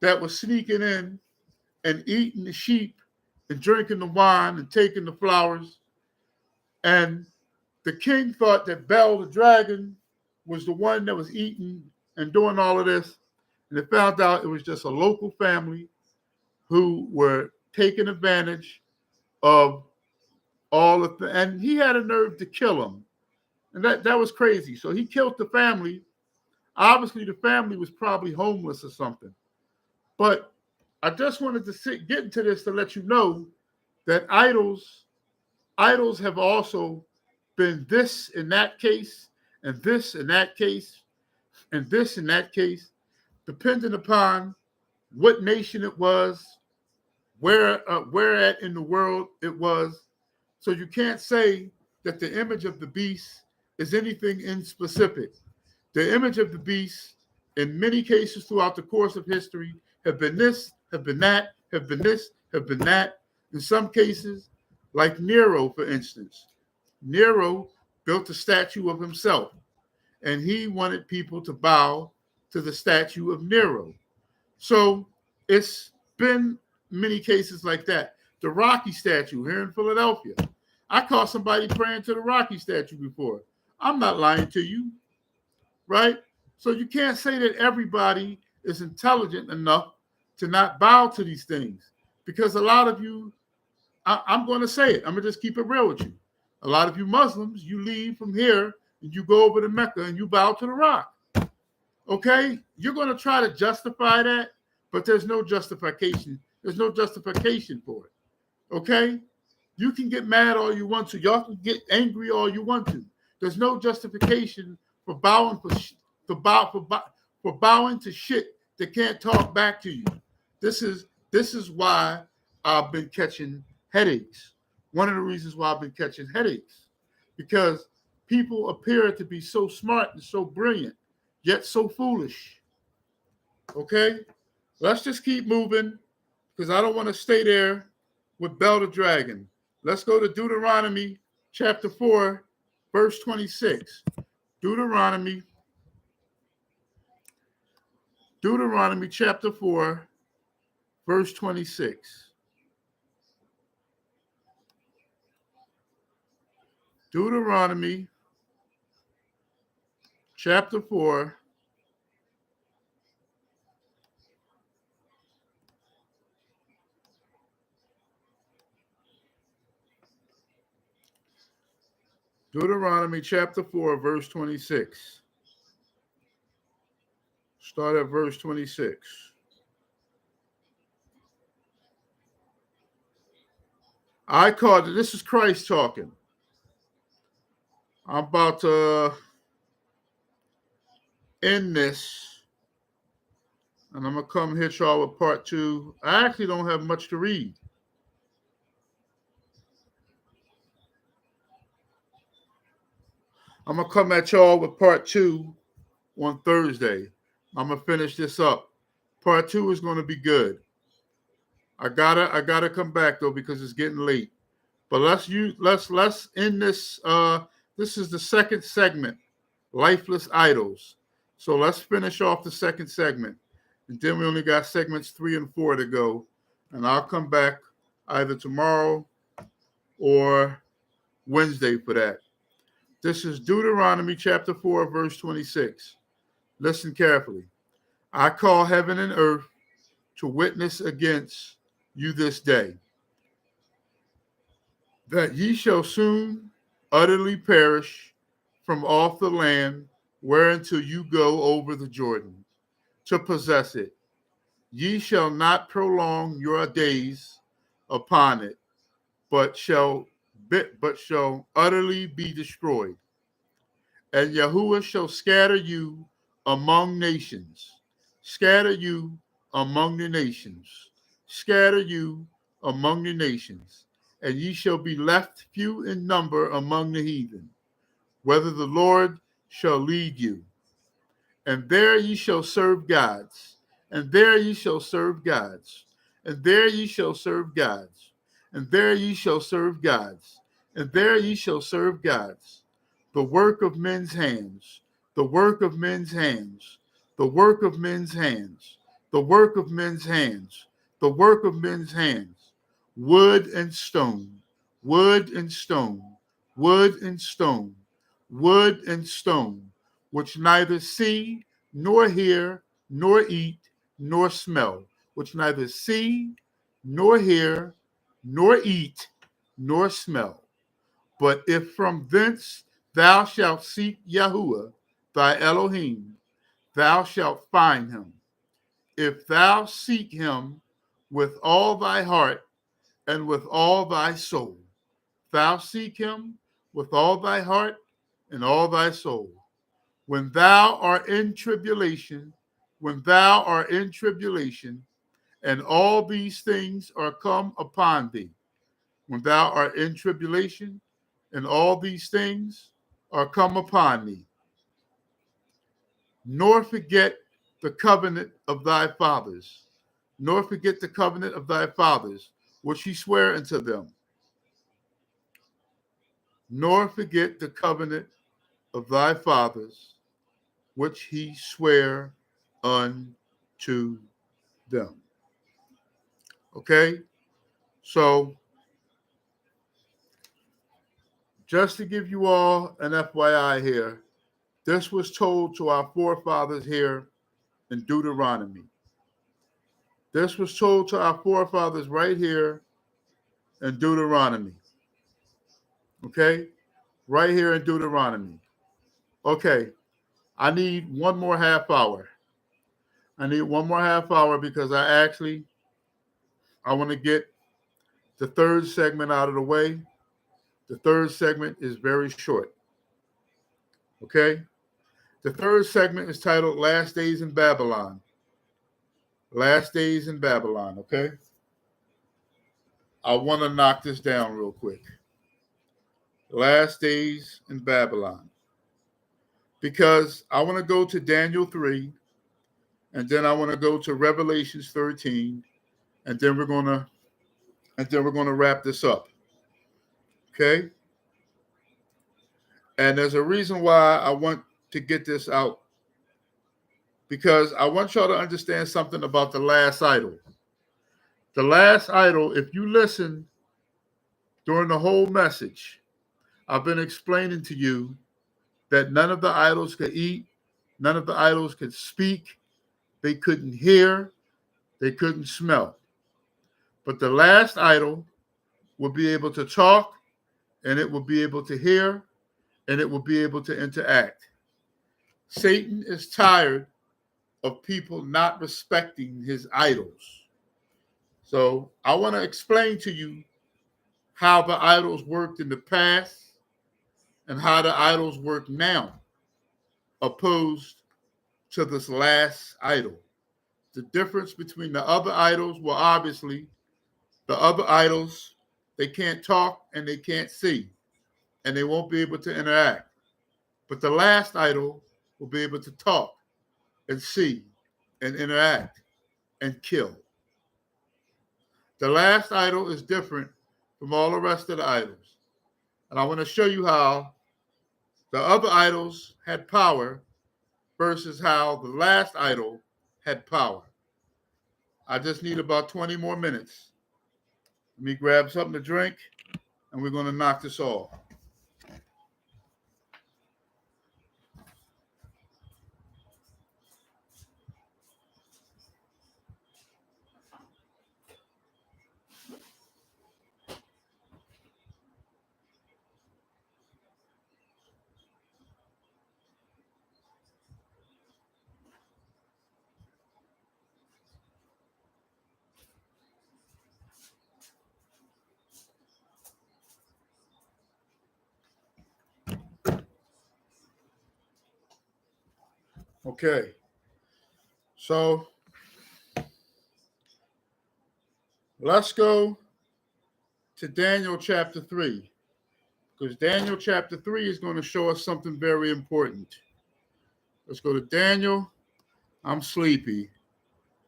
that was sneaking in and eating the sheep and drinking the wine and taking the flowers. And the king thought that Bel the dragon was the one that was eating and doing all of this. And they found out it was just a local family who were taking advantage of all of the, and he had a nerve to kill him. And that was crazy. So he killed the family. Obviously, the family was probably homeless or something. But I just wanted to get into this to let you know that idols have also been this in that case, and this in that case, and this in that case, depending upon what nation it was, where at in the world it was. So you can't say that the image of the beast is anything in specific. The image of the beast, in many cases throughout the course of history, have been this, have been that, have been this, have been that. In some cases, like Nero, for instance. Nero built a statue of himself, and he wanted people to bow to the statue of Nero. So it's been many cases like that. The Rocky statue here in Philadelphia. I caught somebody praying to the Rocky statue before. I'm not lying to you, right? So you can't say that everybody is intelligent enough to not bow to these things, because a lot of you, I'm going to say it, I'm going to just keep it real with you. A lot of you Muslims, you leave from here and you go over to Mecca and you bow to the rock. Okay? You're going to try to justify that, but there's no justification. There's no justification for it. Okay? You can get mad all you want to. Y'all can get angry all you want to. There's no justification for bowing for bowing to shit that can't talk back to you. This is why I've been catching headaches. One of the reasons why I've been catching headaches, because people appear to be so smart and so brilliant, yet so foolish. Okay? Let's just keep moving, because I don't want to stay there with Bel the dragon. Let's go to Deuteronomy chapter 4, verse 26. Deuteronomy chapter 4, verse 26. Deuteronomy chapter 4, Deuteronomy chapter 4, verse 26. Start at verse 26. I called it, this is Christ talking. I'm about to end this, and I'm going to come hit y'all with part 2. I actually don't have much to read. I'm going to come at y'all with part 2 on Thursday. I'm going to finish this up. Part 2 is going to be good. I gotta come back though, because it's getting late. But let's end this. This is the second segment, Lifeless Idols. So let's finish off the second segment, and then we only got segments 3 and 4 to go. And I'll come back either tomorrow or Wednesday for that. This is Deuteronomy chapter 4, verse 26. Listen carefully. I call heaven and earth to witness against you this day, that ye shall soon utterly perish from off the land whereunto you go over the Jordan to possess it. Ye shall not prolong your days upon it, but shall but shall utterly be destroyed. And Yahuwah shall scatter you among nations, scatter you among the nations, scatter you among the nations, and ye shall be left few in number among the heathen, whether the Lord shall lead you. And there ye shall serve gods, and there ye shall serve gods, and there ye shall serve gods, and there ye shall serve gods, and there ye shall serve gods. The work of men's hands, the work of men's hands, the work of men's hands, the work of men's hands, the work of men's hands, wood and stone, wood and stone, wood and stone, wood and stone, which neither see, nor hear, nor eat, nor smell, which neither see, nor hear, nor eat, nor smell. But if from thence thou shalt seek Yahuwah, thy Elohim, thou shalt find him. If thou seek him with all thy heart and with all thy soul, thou seek him with all thy heart and all thy soul. When thou art in tribulation, when thou art in tribulation, and all these things are come upon thee, when thou art in tribulation, and all these things are come upon thee, nor forget the covenant of thy fathers, nor forget the covenant of thy fathers, which he sware unto them, nor forget the covenant of thy fathers, which he sware unto them. Okay? So, just to give you all an FYI here, this was told to our forefathers here in Deuteronomy. This was told to our forefathers right here in Deuteronomy. Okay? Right here in Deuteronomy. Okay. I need one more half hour. I need one more half hour because I want to get the third segment out of the way. The third segment is very short. Okay? The third segment is titled Last Days in Babylon. Last Days in Babylon, okay? I want to knock this down real quick. Last Days in Babylon. Because I want to go to Daniel 3, and then I want to go to Revelations 13, and then we're going to wrap this up. Okay? And there's a reason why I want to get this out, because I want y'all to understand something about the last idol. The last idol, if you listen during the whole message, I've been explaining to you that none of the idols could eat, none of the idols could speak, they couldn't hear, they couldn't smell. But the last idol will be able to talk, and it will be able to hear, and it will be able to interact. Satan is tired of people not respecting his idols. So I want to explain to you how the idols worked in the past and how the idols work now, opposed to this last idol. The difference between the other idols, well, obviously, the other idols, they can't talk and they can't see, and they won't be able to interact. But the last idol will be able to talk and see and interact and kill. The last idol is different from all the rest of the idols. And I want to show you how the other idols had power versus how the last idol had power. I just need about 20 more minutes. Let me grab something to drink, and we're going to knock this off. Okay. So let's go to Daniel chapter 3, because Daniel chapter 3 is going to show us something very important. Let's go to Daniel. I'm sleepy,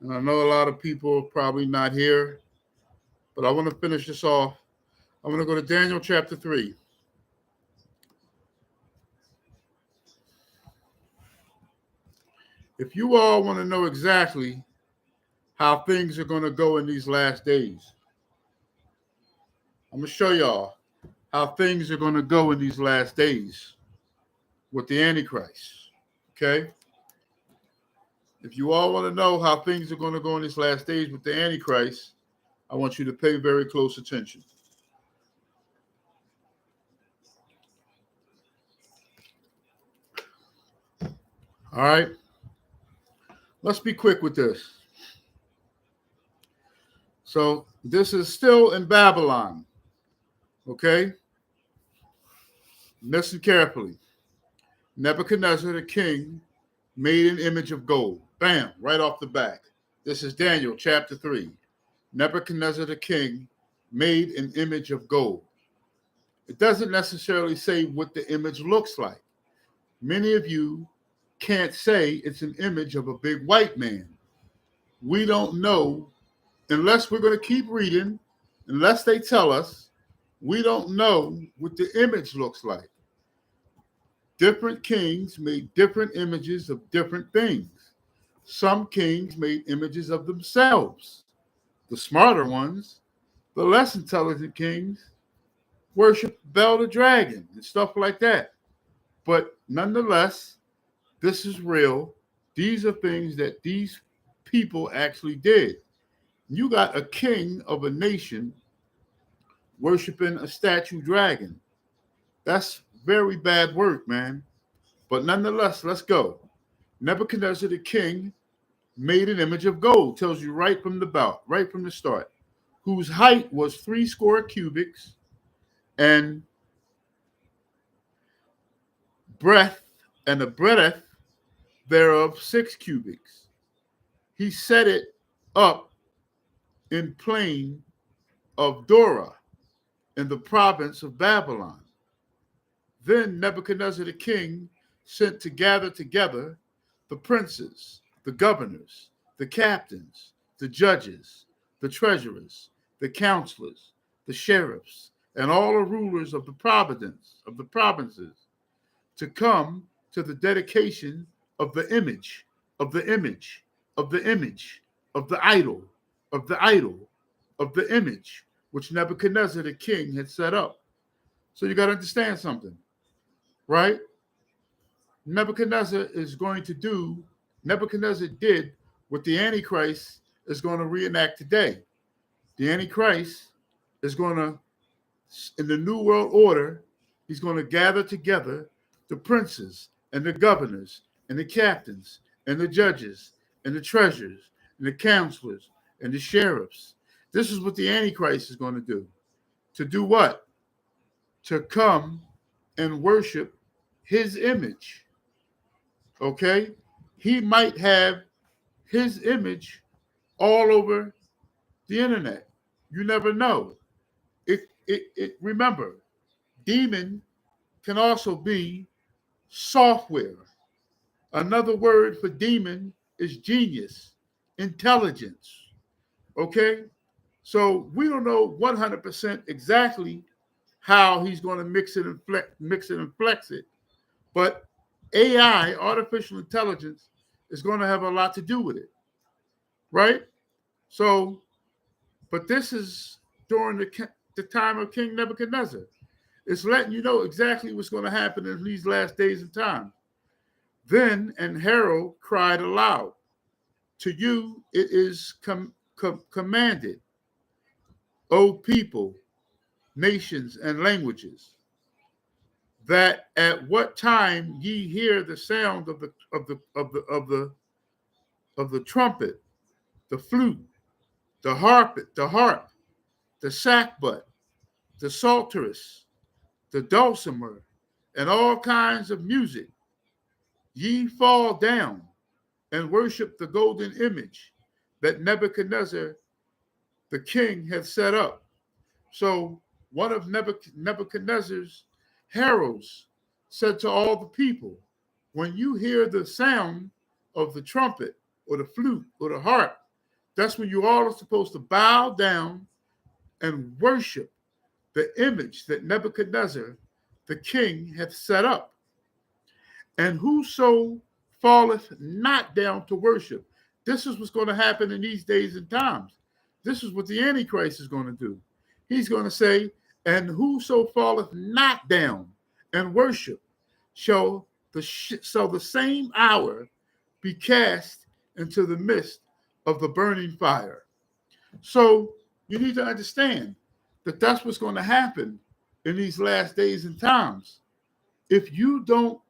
and I know a lot of people are probably not here, but I want to finish this off. I'm going to go to Daniel chapter 3. If you all want to know exactly how things are going to go in these last days, I'm going to show y'all how things are going to go in these last days with the Antichrist. Okay? If you all want to know how things are going to go in these last days with the Antichrist, I want you to pay very close attention. All right? Let's be quick with this. So this is still in Babylon. Okay? Listen carefully. Nebuchadnezzar the king made an image of gold. Bam, right off the back. This is Daniel chapter 3. Nebuchadnezzar the king made an image of gold. It doesn't necessarily say what the image looks like. Many of you can't say it's an image of a big white man. We don't know, unless we're going to keep reading, unless they tell us, we don't know what the image looks like. Different kings made different images of different things. Some kings made images of themselves. The smarter ones, the less intelligent kings, worship Bel the dragon and stuff like that. But nonetheless, this is real. These are things that these people actually did. You got a king of a nation worshiping a statue dragon. That's very bad work, man. But nonetheless, let's go. Nebuchadnezzar the king made an image of gold, tells you right from the start, whose height was 80 cubits and breadth, and the breadth thereof 6 cubits. He set it up in plain of Dura in the province of Babylon. Then Nebuchadnezzar the king sent to gather together the princes, the governors, the captains, the judges, the treasurers, the counselors, the sheriffs, and all the rulers of the provinces to come to the dedication of the image, of the image, of the image, of the idol, of the idol, of the image, which Nebuchadnezzar the king had set up. So you got to understand something, right? Nebuchadnezzar did what the Antichrist is going to reenact today. The Antichrist is going to, in the New World Order, he's going to gather together the princes and the governors and the captains and the judges and the treasurers and the counselors and the sheriffs. This is what the Antichrist is going to do. To do what? To come and worship his image. Okay? He might have his image all over the internet. You never know. Remember, demon can also be software. Another word for demon is genius, intelligence. Okay? So we don't know 100% exactly how he's going to mix it and flex it. But AI, artificial intelligence, is going to have a lot to do with it. Right? So, but this is during the time of King Nebuchadnezzar. It's letting you know exactly what's going to happen in these last days and times. Then an herald cried aloud, to you it is commanded, O people, nations, and languages, that at what time ye hear the sound of the trumpet, the flute, the harp, the sackbut, the psalteris, the dulcimer, and all kinds of music, ye fall down and worship the golden image that Nebuchadnezzar the king had set up. So one of Nebuchadnezzar's heralds said to all the people, when you hear the sound of the trumpet or the flute or the harp, that's when you all are supposed to bow down and worship the image that Nebuchadnezzar the king hath set up. And whoso falleth not down to worship. This is what's going to happen in these days and times. This is what the Antichrist is going to do. He's going to say, and whoso falleth not down and worship shall the same hour be cast into the midst of the burning fire. So you need to understand that that's what's going to happen in these last days and times. If you don't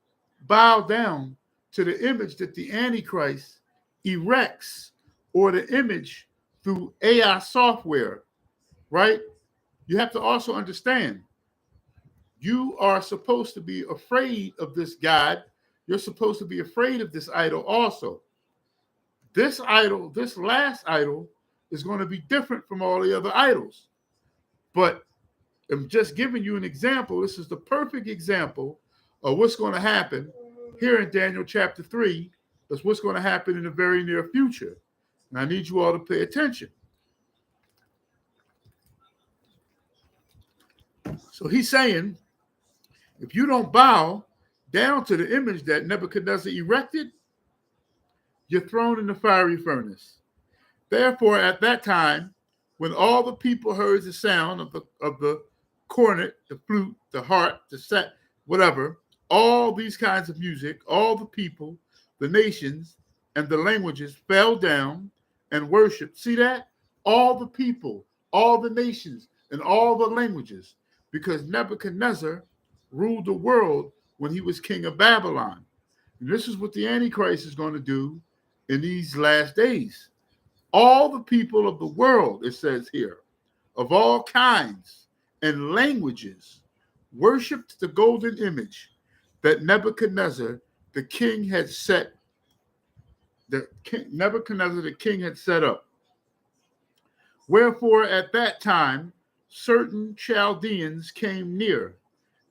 bow down to the image that the Antichrist erects, or the image through AI software, right? You have to also understand, you are supposed to be afraid of this God. You're supposed to be afraid of this idol also. This idol, this last idol, is going to be different from all the other idols. But I'm just giving you an example. This is the perfect example of what's going to happen here in Daniel chapter 3. That's what's going to happen in the very near future. And I need you all to pay attention. So he's saying, if you don't bow down to the image that Nebuchadnezzar erected, you're thrown in the fiery furnace. Therefore, at that time, when all the people heard the sound of the cornet, the flute, the harp, the set, whatever, all these kinds of music, all the people, the nations, and the languages fell down and worshiped. See that? All the people, all the nations, and all the languages, because Nebuchadnezzar ruled the world when he was king of Babylon. And this is what the Antichrist is going to do in these last days. All the people of the world, it says here, of all kinds and languages, worshiped the golden image that Nebuchadnezzar the king had set. Nebuchadnezzar the king had set up. Wherefore at that time certain Chaldeans came near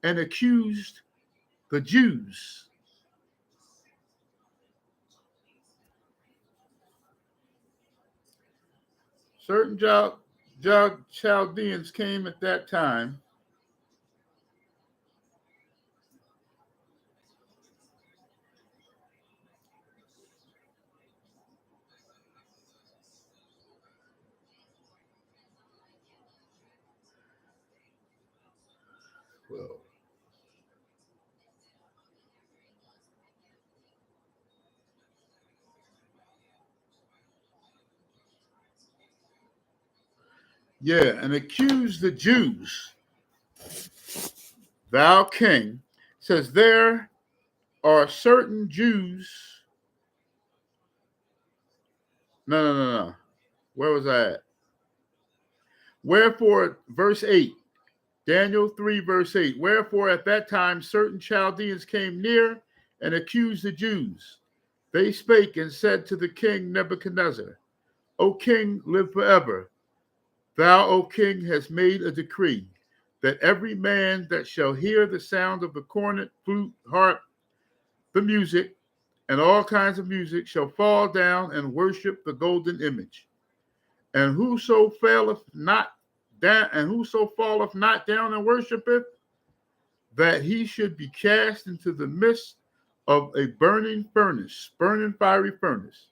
and accused the Jews. Certain Chaldeans came at that time and accused the Jews. Thou king, says there are certain Jews. No. Where was I at? Wherefore, verse 8, Daniel 3, verse 8. Wherefore at that time certain Chaldeans came near and accused the Jews. They spake and said to the king Nebuchadnezzar, O king, live forever. Thou, O king, hast made a decree that every man that shall hear the sound of the cornet, flute, harp, the music, and all kinds of music shall fall down and worship the golden image. And whoso falleth not down and worshipeth, that he should be cast into the midst of a burning fiery furnace.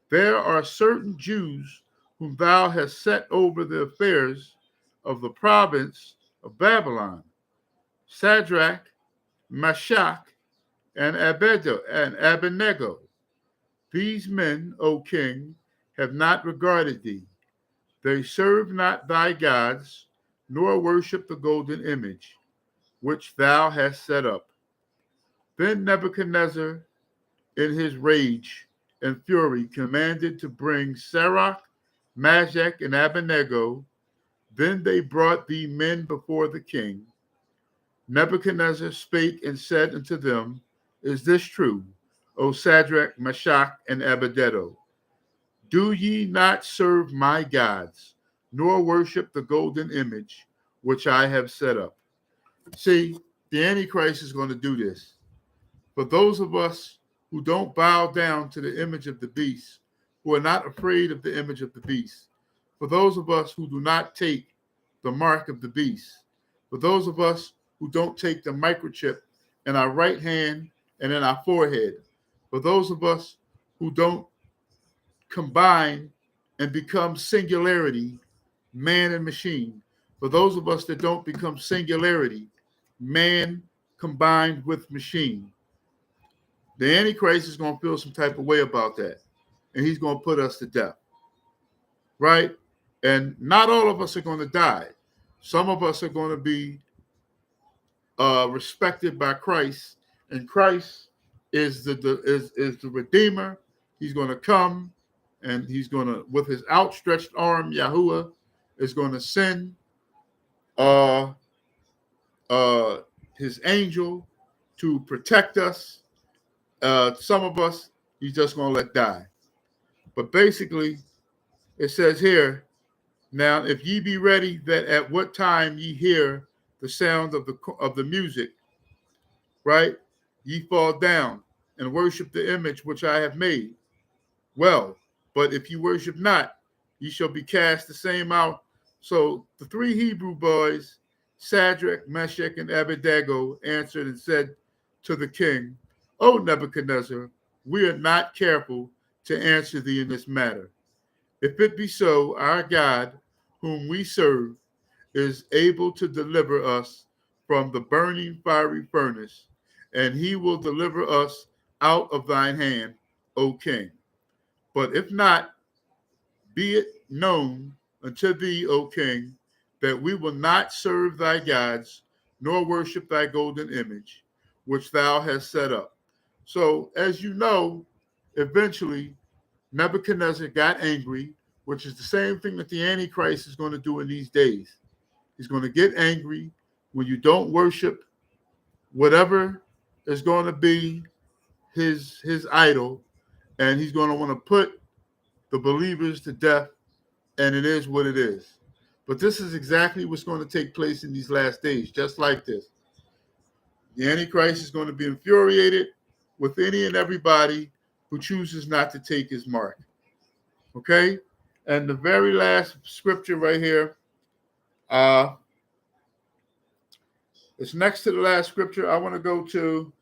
There are certain Jews whom thou hast set over the affairs of the province of Babylon, Shadrach, Meshach, and Abednego. These men, O king, have not regarded thee. They serve not thy gods, nor worship the golden image, which thou hast set up. Then Nebuchadnezzar, in his rage and fury, commanded to bring Shadrach, Meshach, and Abednego. Then they brought the men before the king. Nebuchadnezzar spake and said unto them is this true, O Shadrach, Meshach, and Abednego? Do ye not serve my gods, nor worship the golden image which I have set up? See, the Antichrist is going to do this. For those of us who don't bow down to the image of the beast, who are not afraid of the image of the beast, for those of us who do not take the mark of the beast, for those of us who don't take the microchip in our right hand and in our forehead, for those of us who don't combine and become singularity, man and machine, for those of us that don't become singularity, man combined with machine, the Antichrist is going to feel some type of way about that, and he's going to put us to death, right? And not all of us are going to die. Some of us are going to be respected by Christ, and Christ is the Redeemer. He's going to come, and he's going to, with his outstretched arm, Yahuwah is going to send his angel to protect us. Some of us, he's just going to let die. But basically, it says here, now if ye be ready, that at what time ye hear the sound of the music, right? Ye fall down and worship the image which I have made. Well, but if you worship not, ye shall be cast the same out. So the three Hebrew boys, Shadrach, Meshach, and Abednego, answered and said to the king, O Nebuchadnezzar, we are not careful to answer thee in this matter. If it be so, our God, whom we serve, is able to deliver us from the burning fiery furnace, and he will deliver us out of thine hand, O king. But if not, be it known unto thee, O king, that we will not serve thy gods, nor worship thy golden image, which thou hast set up. So, as you know, eventually Nebuchadnezzar got angry, which is the same thing that the Antichrist is going to do in these days. He's going to get angry when you don't worship whatever is going to be his idol, and he's going to want to put the believers to death, and it is what it is. But this is exactly what's going to take place in these last days, just like this. The Antichrist is going to be infuriated with any and everybody who chooses not to take his mark. Okay? And the very last scripture right here, it's next to the last scripture. I want to go to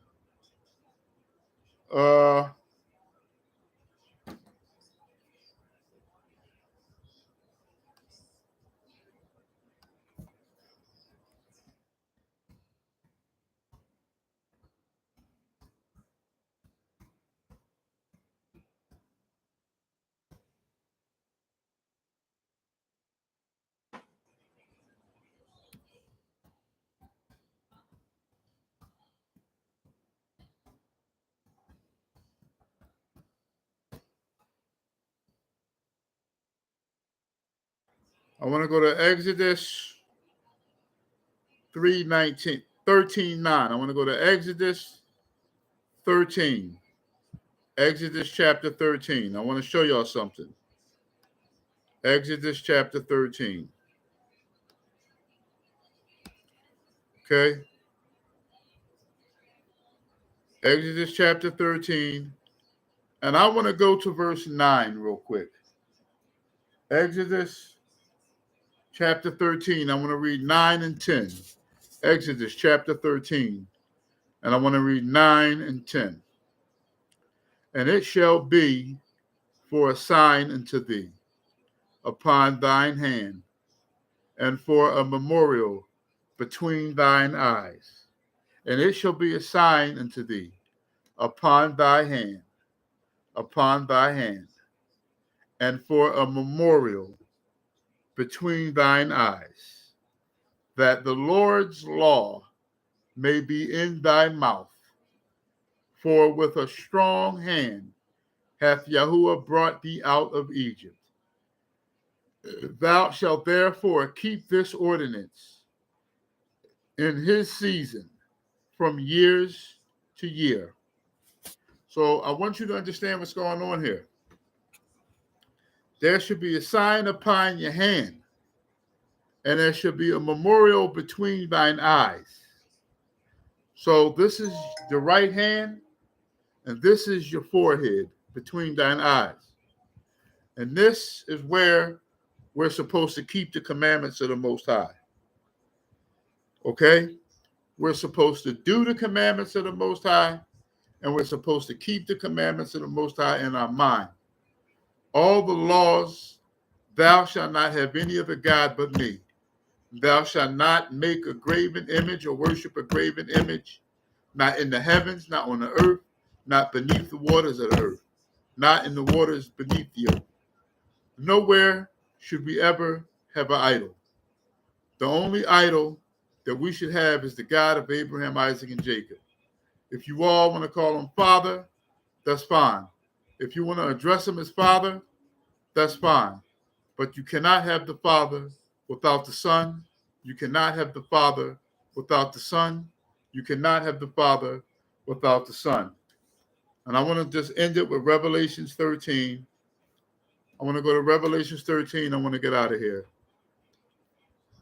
I want to go to Exodus 3:19, 13:9. I want to go to Exodus 13. Exodus chapter 13. I want to show y'all something. Exodus chapter 13. Okay. Exodus chapter 13. And I want to go to verse 9 real quick. Exodus chapter 13. I want to read 9 and 10. Exodus chapter 13. And I want to read 9 and 10. And it shall be for a sign unto thee upon thine hand, and for a memorial between thine eyes. And it shall be a sign unto thee upon thy hand, and for a memorial between thine eyes, that the Lord's law may be in thy mouth. For with a strong hand hath Yahuwah brought thee out of Egypt. Thou shalt therefore keep this ordinance in his season from years to year. So I want you to understand what's going on here. There should be a sign upon your hand, and there should be a memorial between thine eyes. So this is the right hand, and this is your forehead between thine eyes. And this is where we're supposed to keep the commandments of the Most High. Okay? We're supposed to do the commandments of the Most High, and we're supposed to keep the commandments of the Most High in our mind. All the laws, thou shalt not have any other God but me. Thou shalt not make a graven image or worship a graven image, not in the heavens, not on the earth, not beneath the waters of the earth, not in the waters beneath the earth. Nowhere should we ever have an idol. The only idol that we should have is the God of Abraham, Isaac, and Jacob. If you all want to call him Father, that's fine. If you want to address him as Father, that's fine. But you cannot have the Father without the Son. You cannot have the Father without the Son. You cannot have the Father without the Son. And I want to just end it with Revelations 13. I want to go to Revelations 13. I want to get out of here.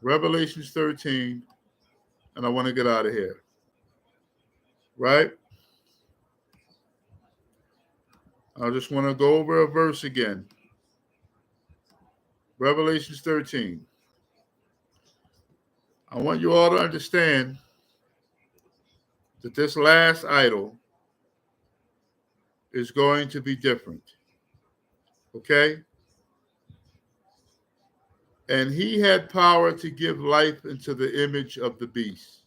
Revelations 13, and I want to get out of here. Right? I just want to go over a verse again. Revelations 13. I want you all to understand that this last idol is going to be different. Okay? And he had power to give life into the image of the beast.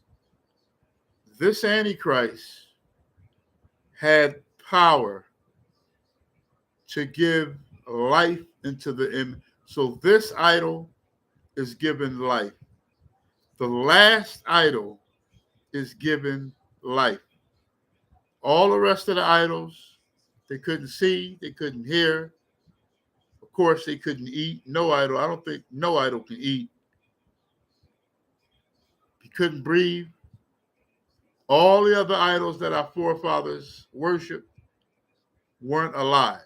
This Antichrist had power to give life into the image. So this idol is given life. The last idol is given life. All the rest of the idols, they couldn't see, they couldn't hear. Of course, they couldn't eat. No idol. I don't think no idol can eat. He couldn't breathe. All the other idols that our forefathers worshiped weren't alive.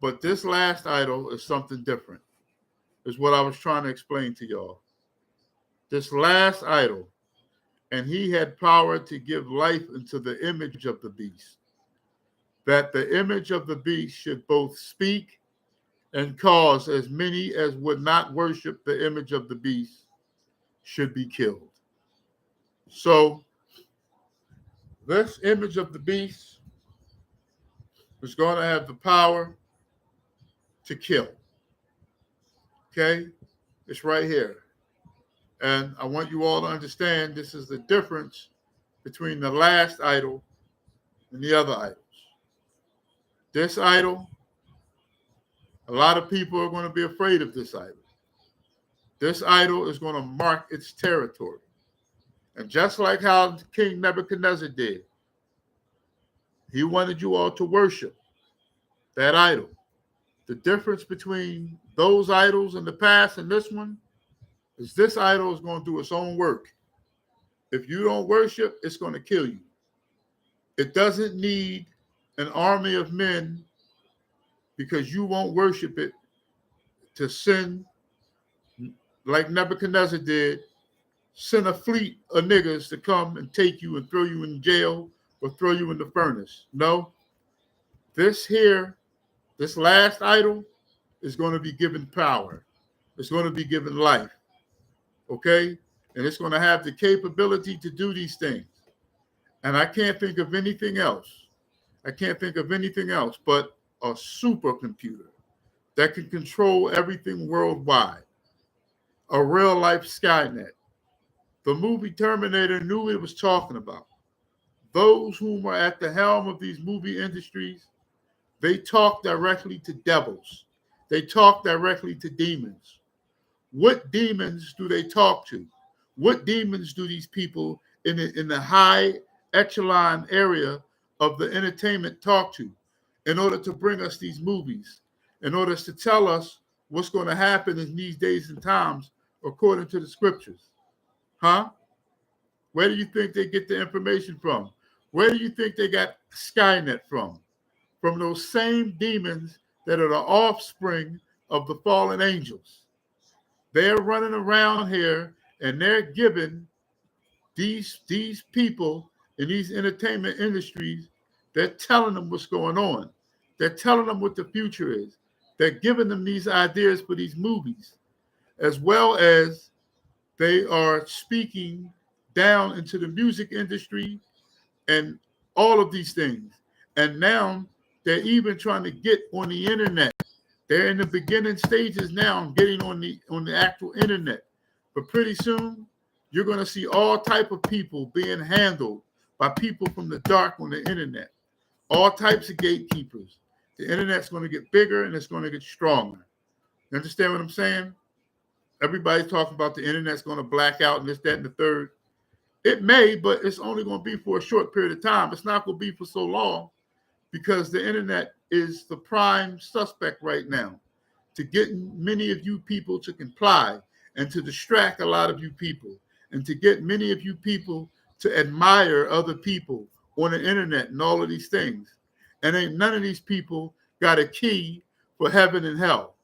But this last idol is something different, is what I was trying to explain to y'all. This last idol, and he had power to give life into the image of the beast, that the image of the beast should both speak and cause as many as would not worship the image of the beast should be killed. So this image of the beast is going to have the power to kill. Okay? It's right here. And I want you all to understand this is the difference between the last idol and the other idols. This idol, a lot of people are going to be afraid of this idol. This idol is going to mark its territory. And just like how King Nebuchadnezzar did, he wanted you all to worship that idol. The difference between those idols in the past and this one is this idol is going to do its own work. If you don't worship, it's going to kill you. It doesn't need an army of men because you won't worship it to send, like Nebuchadnezzar did, send a fleet of niggas to come and take you and throw you in jail or throw you in the furnace. No. This last idol is going to be given power. It's going to be given life. Okay? And it's going to have the capability to do these things. And I can't think of anything else. I can't think of anything else but a supercomputer that can control everything worldwide. A real life Skynet. The movie Terminator knew what it was talking about. Those whom are at the helm of these movie industries, they talk directly to devils. They talk directly to demons. What demons do they talk to? What demons do these people in the high echelon area of the entertainment talk to in order to bring us these movies, in order to tell us what's going to happen in these days and times according to the scriptures? Huh? Where do you think they get the information from? Where do you think they got Skynet from? From those same demons that are the offspring of the fallen angels. They're running around here and they're giving these people in these entertainment industries, they're telling them what's going on. They're telling them what the future is. They're giving them these ideas for these movies, as well as they are speaking down into the music industry and all of these things. And now they're even trying to get on the internet. They're in the beginning stages now of getting on the actual internet. But pretty soon, you're going to see all type of people being handled by people from the dark on the internet. All types of gatekeepers. The internet's going to get bigger and it's going to get stronger. You understand what I'm saying? Everybody's talking about the internet's going to black out and this, that, and the third. It may, but it's only going to be for a short period of time. It's not going to be for so long because the internet is the prime suspect right now to getting many of you people to comply and to distract a lot of you people and to get many of you people to admire other people on the internet and all of these things. And ain't none of these people got a key for heaven and hell.